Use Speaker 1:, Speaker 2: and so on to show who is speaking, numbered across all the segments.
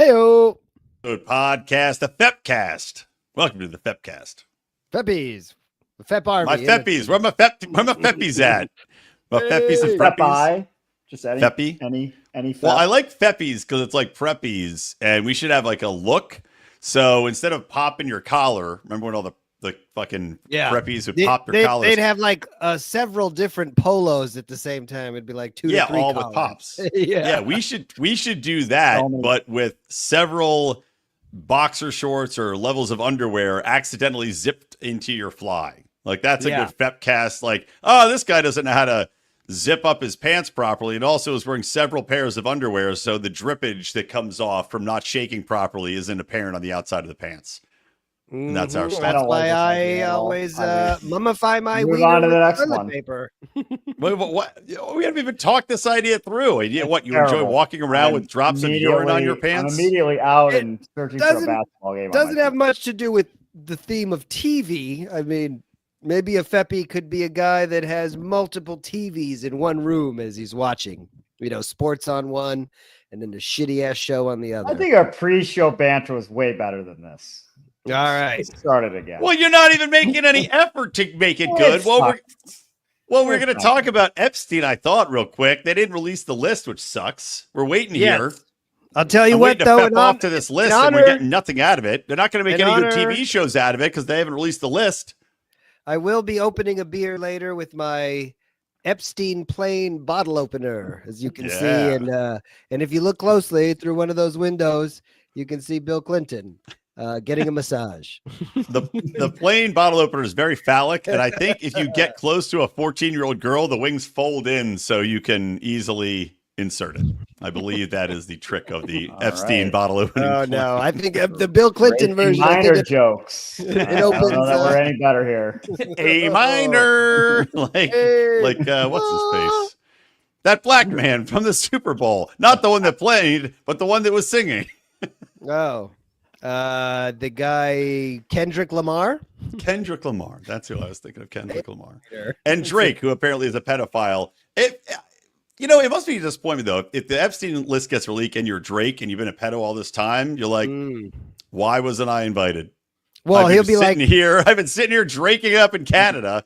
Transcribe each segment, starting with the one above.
Speaker 1: Heyo,
Speaker 2: Podcast, the FEPcast. Welcome to the FEPcast.
Speaker 1: Feppies, the Fep Army.
Speaker 2: My Feppies, where my Feppies at? My Feppies and
Speaker 3: Fep
Speaker 2: Preppies.
Speaker 3: I. Just any
Speaker 2: Feppy?
Speaker 3: any Fep.
Speaker 2: Well, I like Feppies because it's like Preppies, and we should have like a look. So instead of popping your collar, remember when all the fucking Preppies would pop their collars?
Speaker 1: They'd have like several different polos at the same time. It'd be like two to three
Speaker 2: all
Speaker 1: collars.
Speaker 2: with pops.
Speaker 1: yeah,
Speaker 2: we should do that, but with several boxer shorts or levels of underwear accidentally zipped into your fly. Like that's a good FEPcast. Like, oh, this guy doesn't know how to zip up his pants properly, and also is wearing several pairs of underwear, so the drippage that comes off from not shaking properly isn't apparent on the outside of the pants. And that's our stuff.
Speaker 1: That's why I always mummify my
Speaker 3: Move
Speaker 1: wiener
Speaker 3: on to the
Speaker 1: with
Speaker 3: next
Speaker 1: toilet
Speaker 3: one.
Speaker 1: paper.
Speaker 2: Wait, what? We haven't even talked this idea through. What you
Speaker 3: Terrible.
Speaker 2: enjoy walking around with drops of urine on your
Speaker 3: I'm
Speaker 2: pants?
Speaker 3: immediately out
Speaker 1: It
Speaker 3: and searching for a basketball game.
Speaker 1: Doesn't have much to do with the theme of TV. I mean, maybe a Feppy could be a guy that has multiple TVs in one room as he's watching, sports on one and then the shitty ass show on the other.
Speaker 3: I think our pre-show banter was way better than this.
Speaker 1: All right.
Speaker 3: Let's start it again.
Speaker 2: Well, you're not even making any effort to make it good. We're going to talk about Epstein, I thought, real quick. They didn't release the list, which sucks. We're waiting here.
Speaker 1: I'll tell you what,
Speaker 2: to
Speaker 1: though.
Speaker 2: Pep off to this list, and we're getting nothing out of it. They're not going to make any good TV shows out of it because they haven't released the list.
Speaker 1: I will be opening a beer later with my Epstein plain bottle opener, as you can see. And if you look closely through one of those windows, you can see Bill Clinton getting a massage.
Speaker 2: The plain bottle opener is very phallic, and I think if you get close to a 14-year-old girl, the wings fold in so you can easily insert it. I believe that is the trick of the Epstein bottle opening.
Speaker 1: Oh no, I think the Bill Clinton version.
Speaker 3: Minor jokes.
Speaker 1: It opens.
Speaker 3: We're any better here.
Speaker 2: A minor, like what's his face? That black man from the Super Bowl, not the one that played, but the one that was singing.
Speaker 1: The guy Kendrick Lamar.
Speaker 2: Kendrick Lamar. That's who I was thinking of. Kendrick Lamar. And Drake, who apparently is a pedophile. It must be a disappointment, though. If the Epstein list gets released and you're Drake and you've been a pedo all this time, you're like, why wasn't I invited?
Speaker 1: Well, he'll be like,
Speaker 2: I've been sitting here draking up in Canada.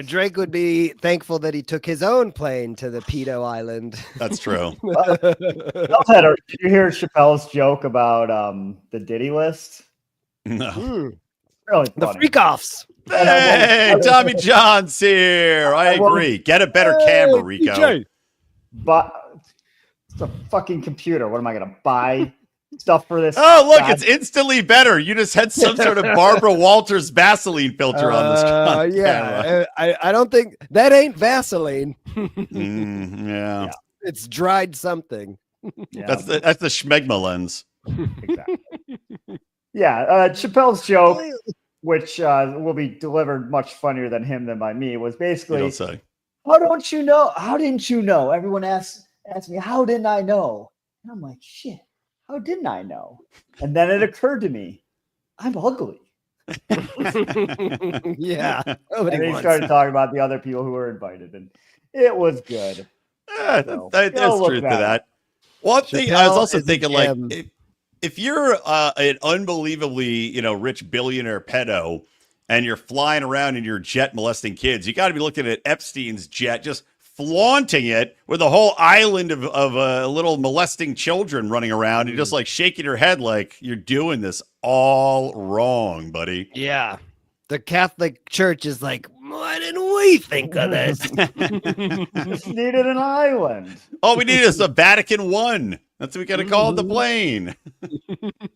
Speaker 1: Drake would be thankful that he took his own plane to the pedo island.
Speaker 2: That's true.
Speaker 3: Did you hear Chappelle's joke about the Diddy list?
Speaker 2: No.
Speaker 3: Really
Speaker 1: The
Speaker 3: funny.
Speaker 1: freak-offs.
Speaker 2: Hey, Tommy John's here. I agree. Get a better camera, Rico.
Speaker 1: DJ.
Speaker 3: But it's a fucking computer. What am I going to buy stuff for this?
Speaker 2: Oh, look, it's instantly better. You just had some sort of Barbara Walters Vaseline filter on this camera.
Speaker 1: I don't think that ain't Vaseline.
Speaker 2: Yeah.
Speaker 1: It's dried something.
Speaker 3: Yeah,
Speaker 2: That's the Schmegma lens.
Speaker 3: exactly. Yeah, Chappelle's joke, which will be delivered much funnier than him than by me, was
Speaker 2: You
Speaker 3: basically,
Speaker 2: don't say.
Speaker 3: how don't you know? How didn't you know? Everyone asks me, how didn't I know? And I'm like, shit, how didn't I know? And then it occurred to me, I'm ugly.
Speaker 1: Yeah.
Speaker 3: And then he started talking about the other people who were invited, and it was good.
Speaker 2: There's truth to that. One thing I was also thinking, like, if you're an unbelievably, rich billionaire pedo and you're flying around in your jet molesting kids, you got to be looking at Epstein's jet, just flaunting it with a whole island of little molesting children running around and just like shaking your head like you're doing this all wrong, buddy.
Speaker 1: Yeah. The Catholic Church is like, why didn't we think of this?
Speaker 3: Just needed an island.
Speaker 2: All we need is the Vatican I. That's what we got to call it, the plane.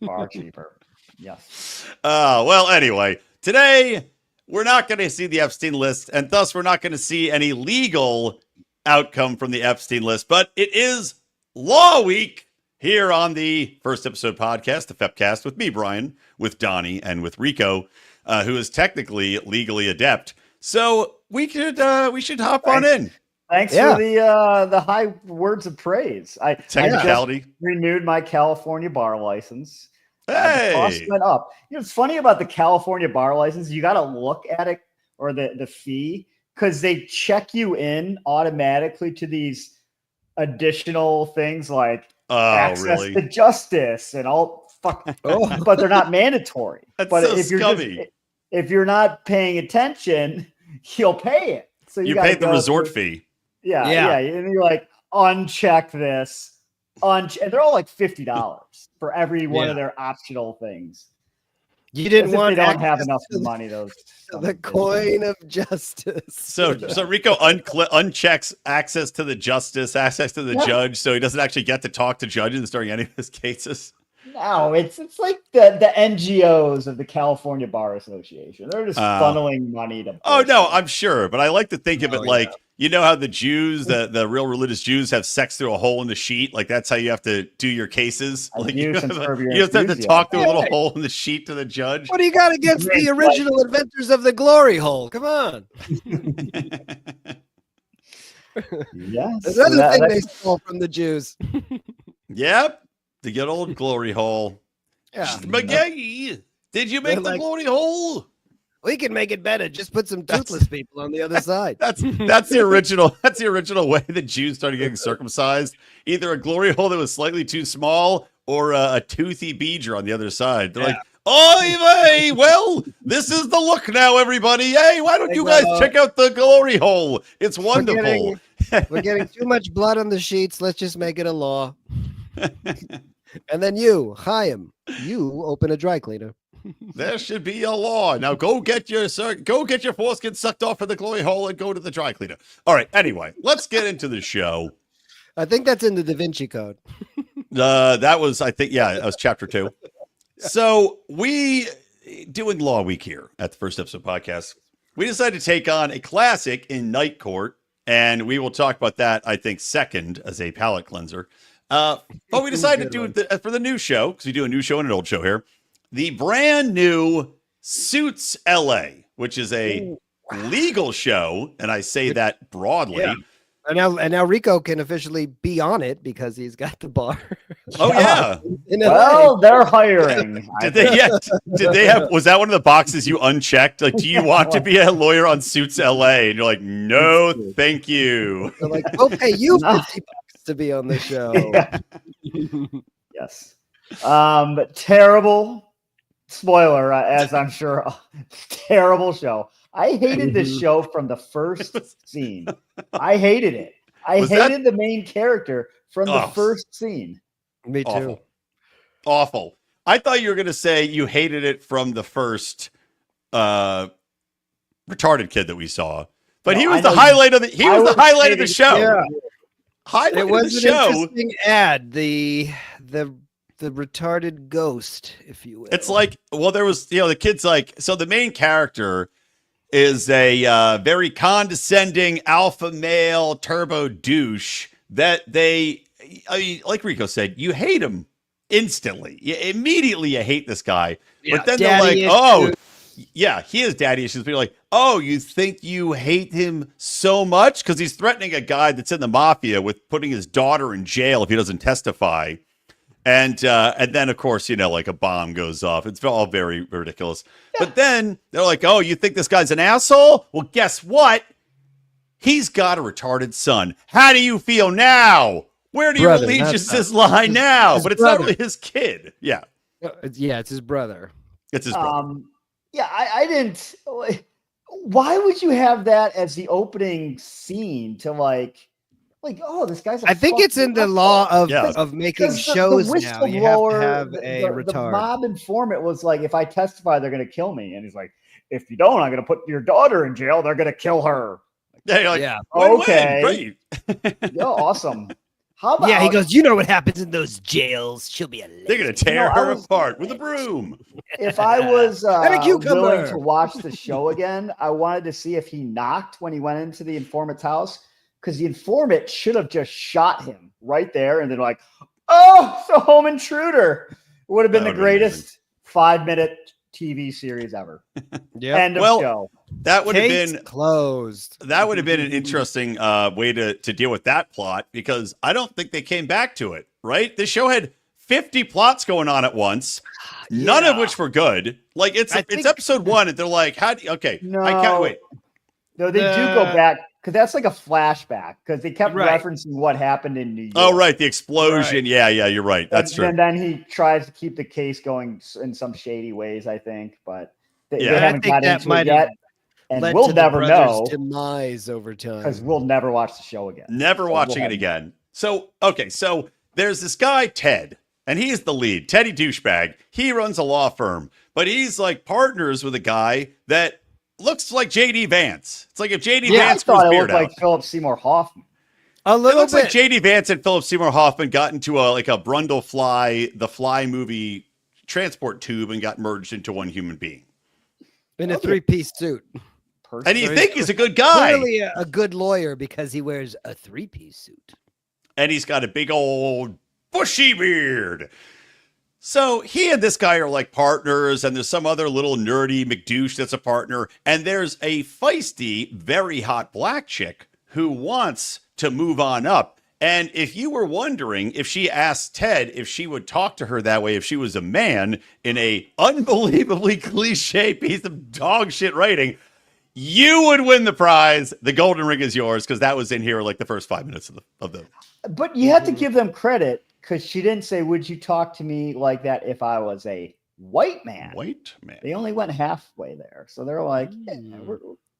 Speaker 3: Far cheaper. Yes.
Speaker 2: Well, anyway, today we're not going to see the Epstein list, and thus we're not going to see any legal outcome from the Epstein list, but it is Law Week here on the First Episode Podcast, the FEPcast, with me, Brian, with Donnie, and with Rico, who is technically legally adept. So we should hop on in.
Speaker 3: Thanks for the high words of praise. I
Speaker 2: Technicality.
Speaker 3: renewed my California bar license.
Speaker 2: Hey,
Speaker 3: the cost went up. It's funny about the California bar license. You got to look at it, or the fee, because they check you in automatically to these additional things like access to justice and all. But they're not mandatory.
Speaker 2: That's
Speaker 3: but
Speaker 2: so scummy.
Speaker 3: If you're not paying attention, you'll pay it. So you
Speaker 2: paid the resort fee.
Speaker 3: Yeah. And you're like, uncheck this. And they're all like $50 for every one of their optional things.
Speaker 1: You didn't want
Speaker 3: they don't have enough money, those.
Speaker 1: The coin of justice.
Speaker 2: So Rico unchecks access to the justice, access to the judge, so he doesn't actually get to talk to judges during any of his cases.
Speaker 3: No, it's like the NGOs of the California Bar Association. They're just funneling money to.
Speaker 2: Oh no, I'm sure, but I like to think of it like you know how the Jews, the real religious Jews, have sex through a hole in the sheet. Like that's how you have to do your cases. Like you have to talk through a little hole in the sheet to the judge.
Speaker 1: What do you got against the original inventors of the glory hole? Come on.
Speaker 3: Yes,
Speaker 1: another thing they stole from the Jews.
Speaker 2: Yep. The good old glory hole.
Speaker 1: Yeah.
Speaker 2: McGee, did you make the glory hole?
Speaker 1: We can make it better. Just put some toothless people on the other side.
Speaker 2: That's the original. That's the original way the Jews started getting circumcised. Either a glory hole that was slightly too small, or a toothy beager on the other side. They're like, "Oh, well, this is the look now, everybody. Hey, why don't you guys check out the glory hole? It's wonderful."
Speaker 1: We're getting too much blood on the sheets. Let's just make it a law. And then you, Chaim, you open a dry cleaner.
Speaker 2: There should be a law. Now go get your foreskin sucked off for the glory hole and go to the dry cleaner. All right. Anyway, let's get into the show.
Speaker 1: I think that's in the Da Vinci Code.
Speaker 2: That was chapter 2. So we doing Law Week here at the First Episode Podcast. We decided to take on a classic in Night Court, and we will talk about that, I think, second as a palate cleanser. But we decided to do it for the new show, because we do a new show and an old show here. The brand new Suits LA, which is a legal show, and I say that broadly.
Speaker 1: Yeah. And now Rico can officially be on it because he's got the bar.
Speaker 2: Oh yeah.
Speaker 3: Well, they're hiring.
Speaker 2: Did they have? Was that one of the boxes you unchecked? Like, do you want to be a lawyer on Suits LA? And you're like, no, thank you.
Speaker 1: They're like, okay, you $50 to be on the show.
Speaker 3: Yeah. Yes. Terrible. Spoiler, as I'm sure. Terrible show. I hated this show from the first scene. I hated it. I hated the main character from the first scene.
Speaker 1: Me too.
Speaker 2: Awful. I thought you were going to say you hated it from the first retarded kid that we saw. But he was the highlight of the highlight of the show.
Speaker 1: Yeah.
Speaker 2: Highlight
Speaker 1: it was
Speaker 2: of the show.
Speaker 1: An interesting ad. The retarded ghost, if you will.
Speaker 2: It's like, well, there was, the kid's like, so the main character is a very condescending alpha male turbo douche that like Rico said, you hate him instantly. Immediately you hate this guy. Yeah, but then they're like, he has daddy issues. But you're like, oh, you think you hate him so much? Because he's threatening a guy that's in the mafia with putting his daughter in jail if he doesn't testify. And then, of course, like a bomb goes off. It's all very ridiculous. Yeah. But then they're like, oh, you think this guy's an asshole? Well, guess what? He's got a retarded son. How do you feel now? Where do your allegiances lie now? But it's not really his kid. Yeah.
Speaker 1: Yeah, it's his brother.
Speaker 2: It's his brother.
Speaker 3: Yeah, I didn't. Why would you have that as the opening scene to like, oh, this guy's.
Speaker 1: I think it's in the law of making shows now. You have to have a retard.
Speaker 3: The mob informant was like, if I testify, they're going to kill me. And he's like, if you don't, I'm going to put your daughter in jail. They're going to kill her.
Speaker 2: Yeah, you're like,
Speaker 1: yeah.
Speaker 3: Okay. Great. Yo, awesome. How about?
Speaker 1: Yeah, he goes, you know what happens in those jails. She'll be a lady.
Speaker 2: They're going to tear her apart with a broom.
Speaker 3: If I was willing to watch the show again, I wanted to see if he knocked when he went into the informant's house. Because the informant should have just shot him right there. And then like, oh, it's a home intruder. It would have been the greatest 5-minute TV series ever.
Speaker 1: Yeah.
Speaker 3: End of show.
Speaker 2: That would have been
Speaker 1: closed.
Speaker 2: That would have been an interesting way to deal with that plot, because I don't think they came back to it, right? The show had 50 plots going on at once, none of which were good. Like it's episode 1 and they're like, I can't wait.
Speaker 3: No, they do go back Because that's like a flashback. Because they kept referencing what happened in New York.
Speaker 2: Oh, right, the explosion. Right. Yeah, you're right. That's true.
Speaker 3: And then he tries to keep the case going in some shady ways, I think. But they haven't got into it yet. And we'll never know.
Speaker 1: Demise over time.
Speaker 3: Because we'll never watch the show again.
Speaker 2: Never watching it again. So, okay, so there's this guy, Ted, and he's the lead. Teddy Douchebag. He runs a law firm, but he's like partners with a guy that looks like J.D. Vance. It's like if J.D. Vance grew his beard out.
Speaker 3: Like Philip Seymour Hoffman.
Speaker 1: A little
Speaker 2: it looks like J.D. Vance and Philip Seymour Hoffman got into a Brundlefly, the Fly movie transport tube and got merged into one human being.
Speaker 1: In a three-piece suit.
Speaker 2: And you think he's a good guy.
Speaker 1: Clearly a good lawyer because he wears a three-piece suit.
Speaker 2: And he's got a big old bushy beard. So he and this guy are like partners, and there's some other little nerdy McDouche that's a partner. And there's a feisty, very hot black chick who wants to move on up. And if you were wondering if she asked Ted if she would talk to her that way if she was a man in a unbelievably cliche piece of dog shit writing, you would win the prize. The golden ring is yours because that was in here like the first 5 minutes of the.
Speaker 3: But you have to give them credit because she didn't say, "Would you talk to me like that if I was a white man?"
Speaker 2: White man.
Speaker 3: They only went halfway there, so they're like,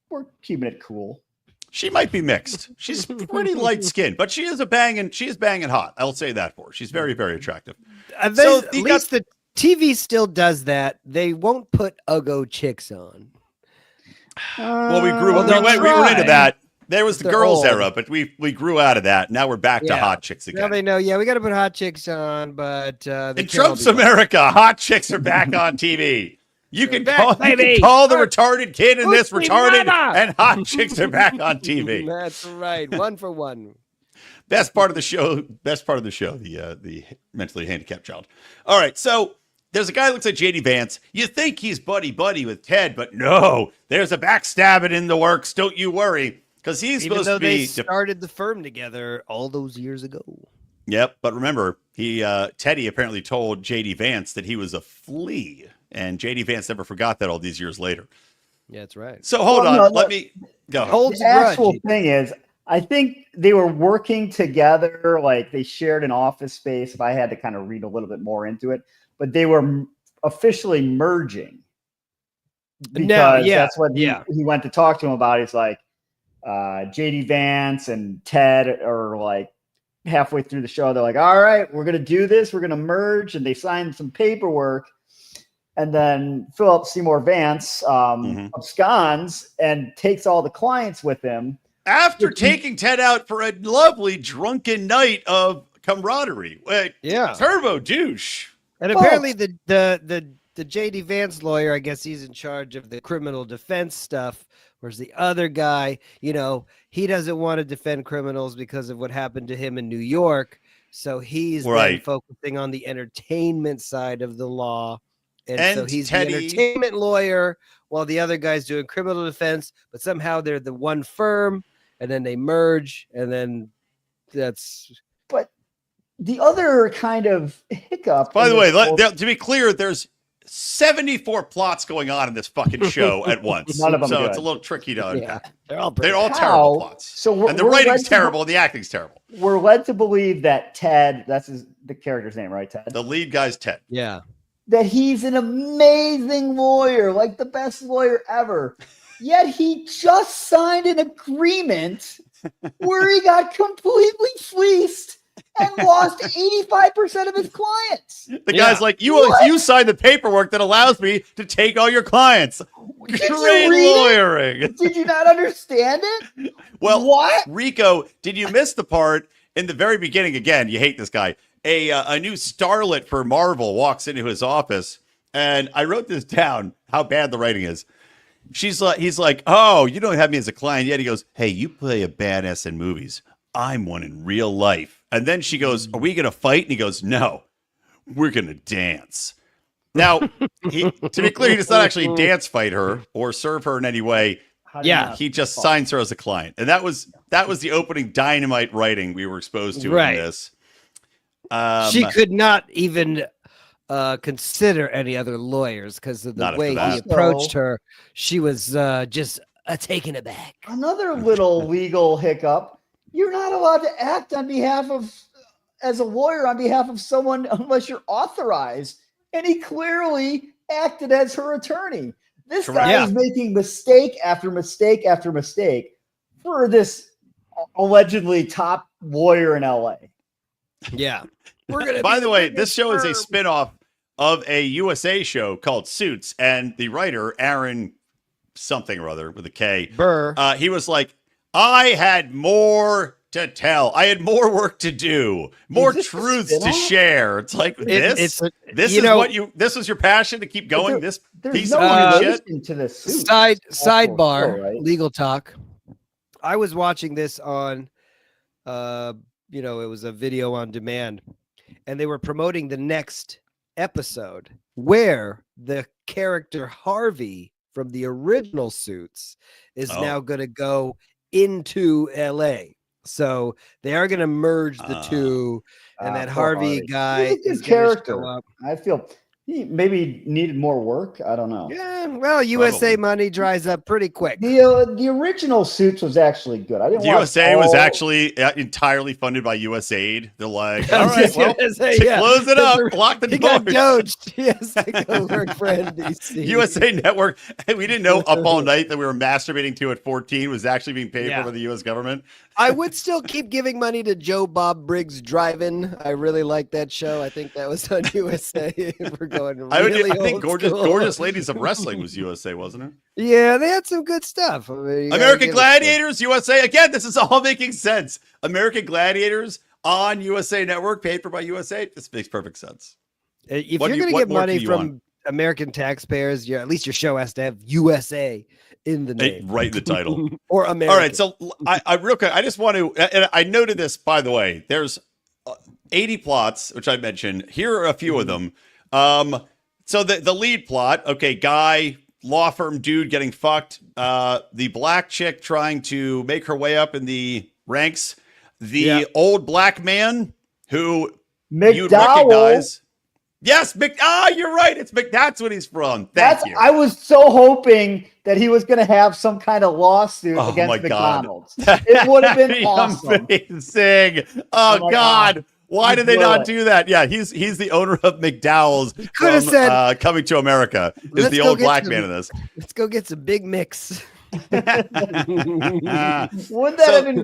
Speaker 3: "We're keeping it cool."
Speaker 2: She might be mixed. She's pretty light skinned, but she is banging hot. I'll say that for her. She's very, very attractive.
Speaker 1: At least the TV still does that. They won't put Uggo chicks on.
Speaker 2: Well, we were into that. There was the girls era, but we grew out of that. Now we're back to hot chicks again.
Speaker 1: Now they know, we got to put hot chicks on, but
Speaker 2: in Trump's America, hot chicks are back on TV. You can call the retarded kid in this retarded, and hot chicks are back on TV.
Speaker 1: That's right, 1 for 1.
Speaker 2: Best part of the show, the mentally handicapped child. All right, so there's a guy that looks like J.D. Vance. You think he's buddy-buddy with Ted, but no, there's a backstabbing in the works. Don't you worry, because he's supposed to be.
Speaker 1: They started the firm together all those years ago.
Speaker 2: Yep, but remember, Teddy apparently told J.D. Vance that he was a flea, and J.D. Vance never forgot that all these years later.
Speaker 1: Yeah, that's right.
Speaker 2: So hold on, let me go.
Speaker 3: The actual thing is, I think they were working together, like they shared an office space. If I had to kind of read a little bit more into it. But they were officially merging because that's what he went to talk to him about. He's like, JD Vance and Ted are like halfway through the show. They're like, all right, we're going to do this. We're going to merge. And they signed some paperwork. And then Philip Seymour Vance absconds and takes all the clients with him.
Speaker 2: After taking Ted out for a lovely drunken night of camaraderie. Turbo douche.
Speaker 1: And apparently the J.D. Vance lawyer, I guess he's in charge of the criminal defense stuff, whereas the other guy, he doesn't want to defend criminals because of what happened to him in New York. So he's been focusing on the entertainment side of the law. And so he's the entertainment lawyer while the other guy's doing criminal defense, but somehow they're the one firm and then they merge and then that's...
Speaker 3: But the other kind of hiccup.
Speaker 2: By the way, to be clear, there's 74 plots going on in this fucking show at once.
Speaker 3: None of them
Speaker 2: so it's a little tricky to unpack.
Speaker 1: They're all
Speaker 2: terrible plots.
Speaker 3: So
Speaker 2: and the writing's terrible and the acting's terrible.
Speaker 3: We're led to believe that Ted, that's the character's name, right, Ted?
Speaker 2: The lead guy's Ted.
Speaker 1: Yeah.
Speaker 3: That he's an amazing lawyer, like the best lawyer ever. Yet he just signed an agreement where he got completely fleeced and lost 85% of his clients.
Speaker 2: The guy's like, you signed the paperwork that allows me to take all your clients. Great lawyering.
Speaker 3: Did you not understand it?
Speaker 2: Well,
Speaker 3: what?
Speaker 2: Rico, did you miss the part in the very beginning? Again, you hate this guy. A new starlet for Marvel walks into his office, and I wrote this down, how bad the writing is. He's like, oh, you don't have me as a client yet. He goes, hey, you play a badass in movies. I'm one in real life. And then she goes, are we going to fight? And he goes, no, we're going to dance. Now, to be clear, he does not actually dance fight her or serve her in any way.
Speaker 1: Yeah.
Speaker 2: He just signs her as a client. And that was the opening dynamite writing we were exposed to in this.
Speaker 1: She could not even consider any other lawyers because of the way he approached her. She was just taken aback.
Speaker 3: Another little legal hiccup. You're not allowed to act on behalf of, as a lawyer, on behalf of someone unless you're authorized. And he clearly acted as her attorney. This guy is making mistake after mistake after mistake for this allegedly top lawyer in LA.
Speaker 1: Yeah.
Speaker 2: By the way, this show is a spinoff of a USA show called Suits, and the writer, Aaron something or other with a K,
Speaker 1: Burr,
Speaker 2: he was like, I had more to tell. I had more work to do, more truths to share. It's like this was your passion to keep going. There's piece
Speaker 3: no
Speaker 2: of shit.
Speaker 3: To the Suits.
Speaker 1: Sidebar,
Speaker 3: right?
Speaker 1: Legal talk. I was watching this on, it was a video on demand, and they were promoting the next episode where the character Harvey from the original Suits is now going to go into LA. So they are going to merge the two, and that Harvey guy is going to show up.
Speaker 3: I feel he maybe needed more work. I don't know.
Speaker 1: Yeah, well, USA money dries up pretty quick.
Speaker 3: The original Suits was actually good. I didn't.
Speaker 2: USA was actually entirely funded by USAID. They're like, all right, well, close it up, lock the door.
Speaker 1: He got doaged. He has to go work for NBC.
Speaker 2: USA Network. We didn't know Up All Night that we were masturbating to at 14 was actually being paid for by the U.S. government.
Speaker 1: I would still keep giving money to Joe Bob Briggs Drive-In. I really like that show. I think that was on USA. We're going really
Speaker 2: I think Gorgeous Ladies of Wrestling was USA, wasn't it?
Speaker 1: Yeah, they had some good stuff. I mean,
Speaker 2: American Gladiators, USA. Again, this is all making sense. American Gladiators on USA Network, paid for by USA. This makes perfect sense.
Speaker 1: If you're going to get money from American taxpayers, at least your show has to have USA in the name.
Speaker 2: Right in the title.
Speaker 1: Or American.
Speaker 2: All right, so I real quick, I just want to, and I noted this, by the way, there's 80 plots, which I mentioned. Here are a few of them. So the lead plot, guy, law firm dude getting fucked, the black chick trying to make her way up in the ranks, the old black man who you'd recognize. Yes, you're right. That's what he's from. Thank you.
Speaker 3: I was so hoping that he was going to have some kind of lawsuit against McDonald's. It would have been awesome.
Speaker 2: Amazing. Oh God. Why did they not do that? Yeah, he's the owner of McDowell's.
Speaker 1: Could have said,
Speaker 2: Coming to America is the old black man in this.
Speaker 1: Let's go get some Big Mix.
Speaker 3: Wouldn't that have been?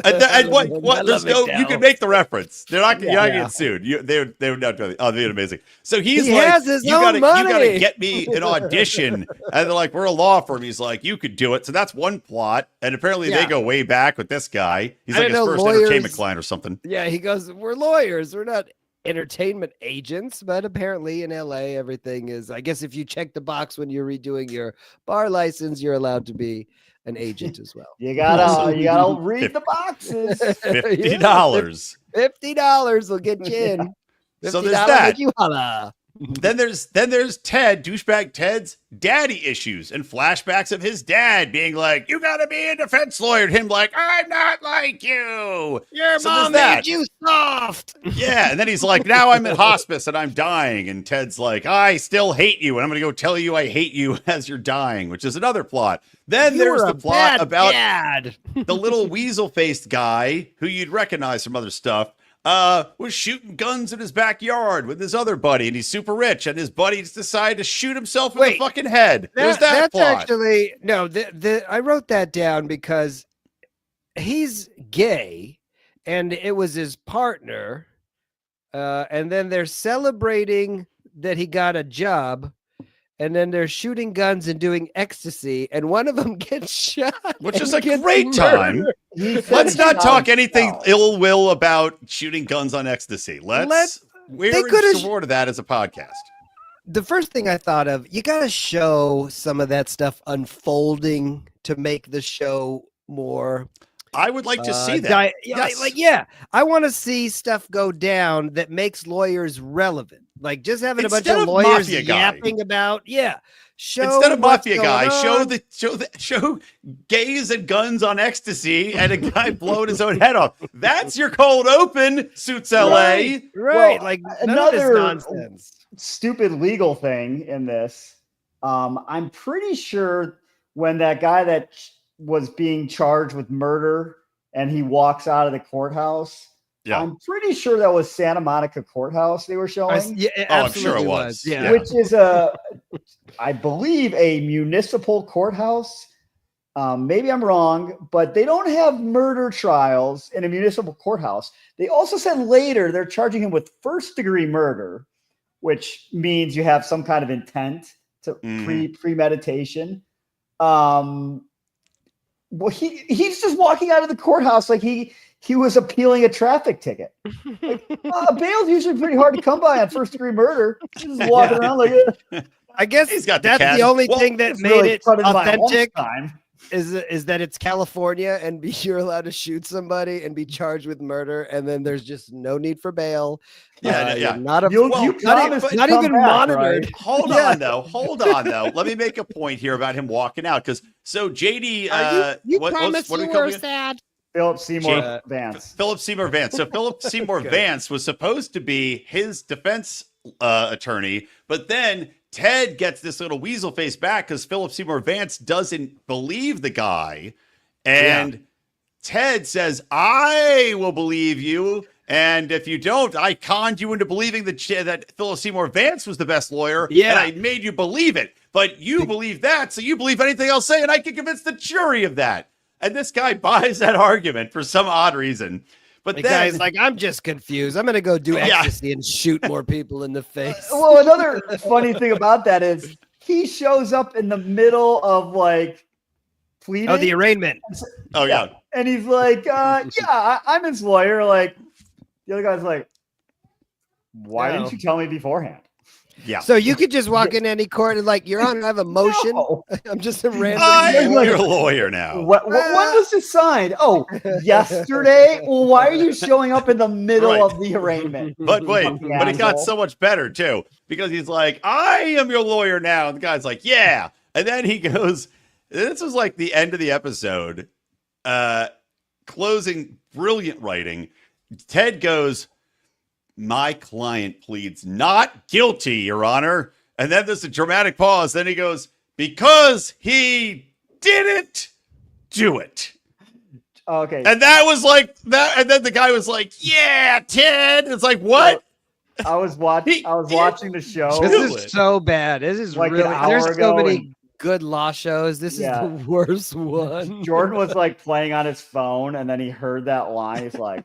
Speaker 2: And what? There's no. You can make the reference. You're not getting sued. They would not do it. Oh, they're amazing. So he
Speaker 1: has his own money.
Speaker 2: You gotta get me an audition. And they're like, we're a law firm. He's like, you could do it. So that's one plot. And apparently they go way back with this guy. He's like his first entertainment client or something.
Speaker 1: Yeah, he goes, we're lawyers. We're not entertainment agents, but apparently in LA everything is, I guess if you check the box when you're redoing your bar license, you're allowed to be an agent as well.
Speaker 3: You gotta read the boxes.
Speaker 2: $50.
Speaker 1: $50 will get you in.
Speaker 2: So there's that.
Speaker 1: You holla.
Speaker 2: Then there's Ted, douchebag Ted's daddy issues and flashbacks of his dad being like, you gotta be a defense lawyer, and him like, I'm not like you.
Speaker 1: Your mom made you soft.
Speaker 2: Yeah, and then he's like, now I'm in hospice and I'm dying, and Ted's like, I still hate you, and I'm gonna go tell you I hate you as you're dying, which is another plot. Then there's the plot about the little weasel-faced guy who you'd recognize from other stuff. Was shooting guns in his backyard with his other buddy, and he's super rich, and his buddy decided to shoot himself in the fucking head. There's that plot.
Speaker 1: Actually, no, I wrote that down because he's gay, and it was his partner, and then they're celebrating that he got a job, and then they're shooting guns and doing ecstasy, and one of them gets shot.
Speaker 2: Which is a great time. Let's not talk anything ill will about shooting guns on ecstasy. We're support of that as a podcast.
Speaker 1: The first thing I thought of, you got to show some of that stuff unfolding to make the show more.
Speaker 2: I would like to see that.
Speaker 1: I want to see stuff go down that makes lawyers relevant. Like just having a bunch of lawyers yapping about,
Speaker 2: instead of mafia guy, show gays and guns on ecstasy and a guy blowing his own head off. That's your cold open, Suits LA.
Speaker 1: Right.
Speaker 3: Well,
Speaker 1: like
Speaker 3: another
Speaker 1: nonsense.
Speaker 3: Stupid legal thing in this. I'm pretty sure when that guy that was being charged with murder and he walks out of the courthouse. Yeah. I'm pretty sure that was Santa Monica Courthouse they were showing.
Speaker 2: I'm sure it was.
Speaker 1: Yeah.
Speaker 3: Which is I believe a municipal courthouse. Maybe I'm wrong, but they don't have murder trials in a municipal courthouse. They also said later they're charging him with first-degree murder, which means you have some kind of intent to premeditation. Well, he's just walking out of the courthouse like he was appealing a traffic ticket. Like, bail's usually pretty hard to come by on first-degree murder. He's just walking around like
Speaker 1: I guess
Speaker 2: he's got
Speaker 1: that's the only thing that made
Speaker 3: really
Speaker 1: it authentic. Is that it's California and you're allowed to shoot somebody and be charged with murder, and then there's just no need for bail.
Speaker 2: Not
Speaker 1: even
Speaker 2: monitored.
Speaker 1: Right?
Speaker 2: Hold on though. Let me make a point here about him walking out, because JD,
Speaker 1: you promised you were sad.
Speaker 3: Philip Seymour Vance.
Speaker 2: Philip Seymour Vance. So Philip Seymour Vance was supposed to be his defense attorney, but then Ted gets this little weasel face back because Philip Seymour Vance doesn't believe the guy. And Ted says, I will believe you. And if you don't, I conned you into believing that Philip Seymour Vance was the best lawyer.
Speaker 1: Yeah.
Speaker 2: And I made you believe it. But you believe that, so you believe anything I'll say, and I can convince the jury of that. And this guy buys that argument for some odd reason. But
Speaker 1: the
Speaker 2: then,
Speaker 1: guy's like, I'm just confused. I'm going to go do ecstasy and shoot more people in the face.
Speaker 3: Well, another funny thing about that is he shows up in the middle of like pleading.
Speaker 1: Oh, the arraignment.
Speaker 2: Oh, yeah.
Speaker 3: And he's like, I'm his lawyer. Like, the other guy's like, why didn't you tell me beforehand?
Speaker 2: Yeah.
Speaker 1: So you could just walk in any court and like, Your Honor, I have a motion.
Speaker 3: No.
Speaker 1: I'm just a random.
Speaker 2: I'm your lawyer now.
Speaker 3: When was this signed? Oh, yesterday? Well, why are you showing up in the middle of the arraignment?
Speaker 2: But wait, but it got so much better too, because he's like, I am your lawyer now. And the guy's like, yeah. And then he goes, this was like the end of the episode. Closing, brilliant writing. Ted goes, my client pleads not guilty, Your Honor. And then there's a dramatic pause. Then he goes, because he didn't do it.
Speaker 3: Okay.
Speaker 2: And that was like that. And then the guy was like, yeah, Ted. It's like, what?
Speaker 3: I was watching the show.
Speaker 1: This is so bad. This is
Speaker 3: like
Speaker 1: really, there's so many
Speaker 3: and
Speaker 1: good law shows. This is the worst one.
Speaker 3: Jordan was like playing on his phone, and then he heard that line. He's like,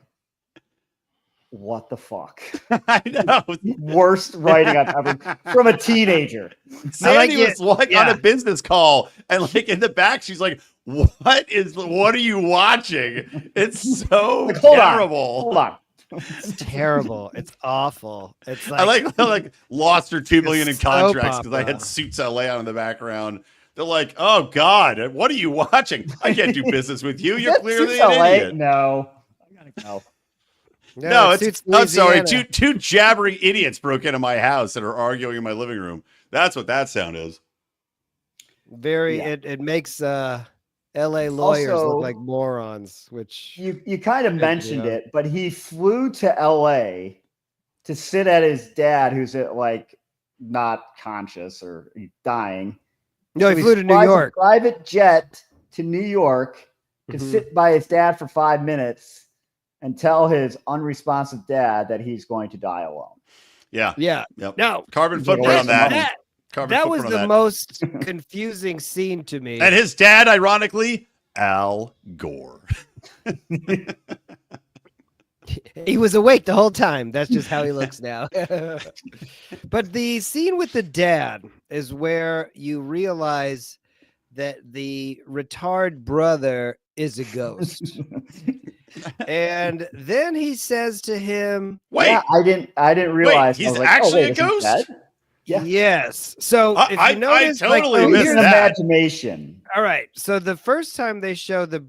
Speaker 3: what the fuck?
Speaker 2: I know.
Speaker 3: Worst writing I've ever from a teenager.
Speaker 2: Sandy was like on a business call, and like in the back, she's like, what are you watching? It's so
Speaker 3: like,
Speaker 2: terrible.
Speaker 3: Hold on.
Speaker 1: It's terrible. It's awful. It's like
Speaker 2: I like lost her $2 million in contracts because I had Suits LA on in the background. They're like, oh God, what are you watching? I can't do business with you. You're clearly an idiot.
Speaker 3: No. I gotta go.
Speaker 2: No, I'm sorry. Two jabbering idiots broke into my house and are arguing in my living room. That's what that sound is.
Speaker 1: It makes LA lawyers look like morons, which
Speaker 3: you kind of mentioned it, but he flew to LA to sit at his dad, who's like not conscious or dying.
Speaker 1: No, he flew to New York.
Speaker 3: Private jet to New York to sit by his dad for 5 minutes and tell his unresponsive dad that he's going to die alone.
Speaker 2: Yeah.
Speaker 1: Yeah.
Speaker 2: Yep.
Speaker 1: No.
Speaker 2: Carbon footprint on that.
Speaker 1: That was the most confusing scene to me.
Speaker 2: And his dad, ironically, Al Gore.
Speaker 1: He was awake the whole time. That's just how he looks now. But the scene with the dad is where you realize that the retard brother is a ghost. And then he says to him,
Speaker 2: "Wait,
Speaker 3: yeah, I didn't realize
Speaker 2: he's actually a ghost."
Speaker 1: Yeah. Yes. So if you notice,
Speaker 2: I totally missed
Speaker 3: an
Speaker 2: that.
Speaker 3: Imagination.
Speaker 1: All right. So the first time they show the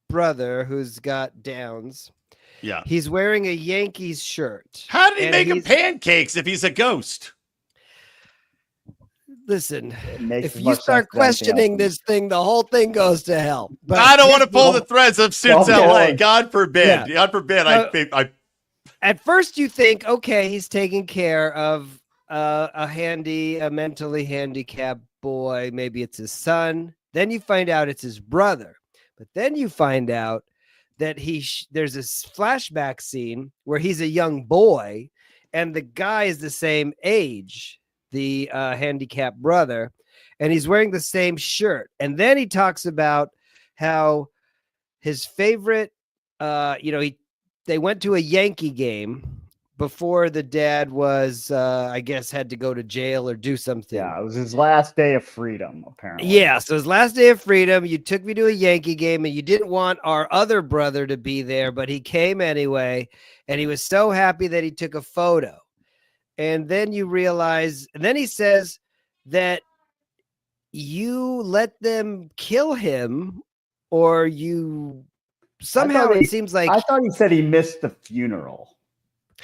Speaker 1: brother who's got Downs, he's wearing a Yankees shirt.
Speaker 2: How did he make him pancakes if he's a ghost?
Speaker 1: Listen, if you start questioning this thing, the whole thing goes to hell. But
Speaker 2: I don't want to pull the threads of Suits LA. God forbid.
Speaker 1: Yeah.
Speaker 2: God forbid. I
Speaker 1: at first you think, okay, he's taking care of a mentally handicapped boy. Maybe it's his son. Then you find out it's his brother. But then you find out that there's this flashback scene where he's a young boy and the guy is the same age, the handicapped brother, and he's wearing the same shirt. And then he talks about how his favorite, they went to a Yankee game before the dad was, I guess, had to go to jail or do something.
Speaker 3: Yeah, it was his last day of freedom, apparently.
Speaker 1: Yeah, so his last day of freedom, you took me to a Yankee game and you didn't want our other brother to be there, but he came anyway, and he was so happy that he took a photo. And then you realize, and then he says that you let them kill him, or you somehow, it seems like...
Speaker 3: I thought he said he missed the funeral.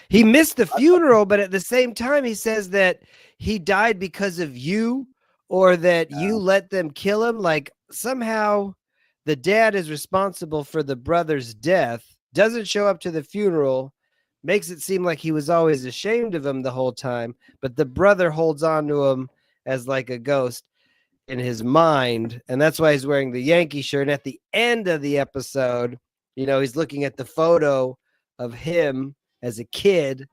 Speaker 1: He missed the funeral, but at the same time, he says that he died because of you, or that you let them kill him. Like somehow the dad is responsible for the brother's death, doesn't show up to the funeral, makes it seem like he was always ashamed of him the whole time, but the brother holds on to him as like a ghost in his mind. And that's why he's wearing the Yankee shirt. And at the end of the episode, he's looking at the photo of him as a kid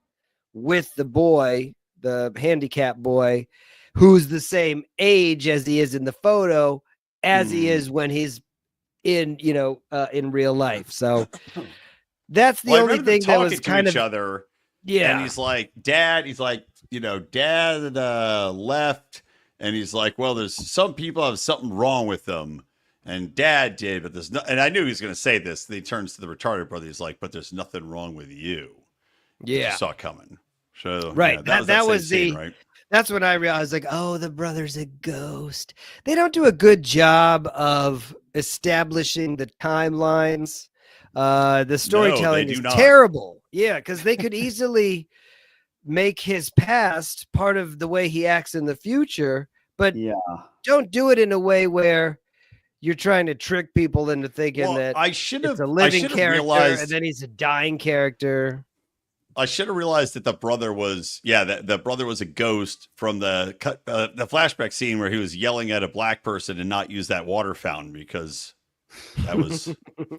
Speaker 1: with the boy, the handicapped boy, who's the same age as he is in the photo as he is when he's in real life. So that's the only thing that was kind of
Speaker 2: each other.
Speaker 1: Yeah.
Speaker 2: And he's like, Dad, Dad left. And he's like, well, there's some people have something wrong with them. And Dad did, but there's no, and I knew he was going to say this. Then he turns to the retarded brother. He's like, but there's nothing wrong with you.
Speaker 1: Yeah.
Speaker 2: I saw it coming. So,
Speaker 1: right.
Speaker 2: Yeah,
Speaker 1: that was the,
Speaker 2: scene, right?
Speaker 1: That's when I realized, like, oh, the brother's a ghost. They don't do a good job of establishing the timelines. The storytelling is terrible. Yeah, because they could easily make his past part of the way he acts in the future, but don't do it in a way where you're trying to trick people into thinking that it's a living character and then he's a dying character.
Speaker 2: I should have realized that the brother was, the brother was a ghost from the flashback scene where he was yelling at a black person and not use that water fountain, because that was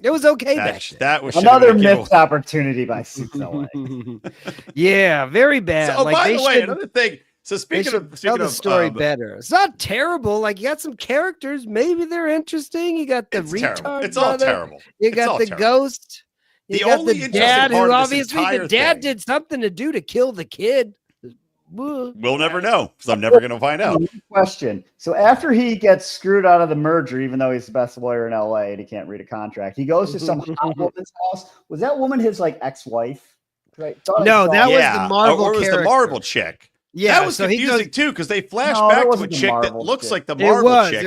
Speaker 1: it was okay.
Speaker 2: That was
Speaker 3: another missed opportunity by CLA.
Speaker 1: Yeah, very bad.
Speaker 2: So, by the way, another thing. So speaking of
Speaker 1: the story better, it's not terrible. Like, you got some characters, maybe they're interesting. You got the retard brother.
Speaker 2: It's all terrible.
Speaker 1: You got the ghost. You got the dad, who obviously the dad did something to kill the kid.
Speaker 2: We'll never know, because I'm never going to find out.
Speaker 3: Question. So after he gets screwed out of the merger, even though he's the best lawyer in LA and he can't read a contract, he goes to some hot woman's house. Was that woman his
Speaker 1: No,
Speaker 3: ex-wife?
Speaker 1: that was the Marvel
Speaker 2: or it was
Speaker 1: character.
Speaker 2: the Marvel chick.
Speaker 1: Yeah,
Speaker 2: that was confusing too, because they flash back to a chick that looks like the Marvel chick.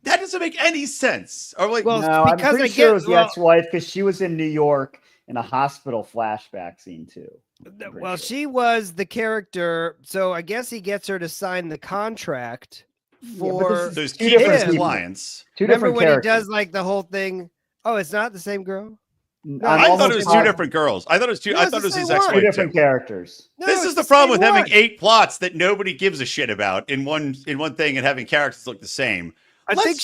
Speaker 2: That doesn't make any sense. Or like,
Speaker 3: no, I'm pretty sure it was the ex-wife, because she was in New York in a hospital flashback scene too.
Speaker 1: Well, she was the character, so I guess he gets her to sign the contract for
Speaker 2: those two different clients.
Speaker 1: Remember when he does like the whole thing? Oh, it's not the same girl?
Speaker 2: No, I thought it was two different girls. I thought it was his ex-wife.
Speaker 3: Two different characters.
Speaker 2: No, this is the problem with having 8 plots that nobody gives a shit about in one thing, and having characters look the same.
Speaker 1: I think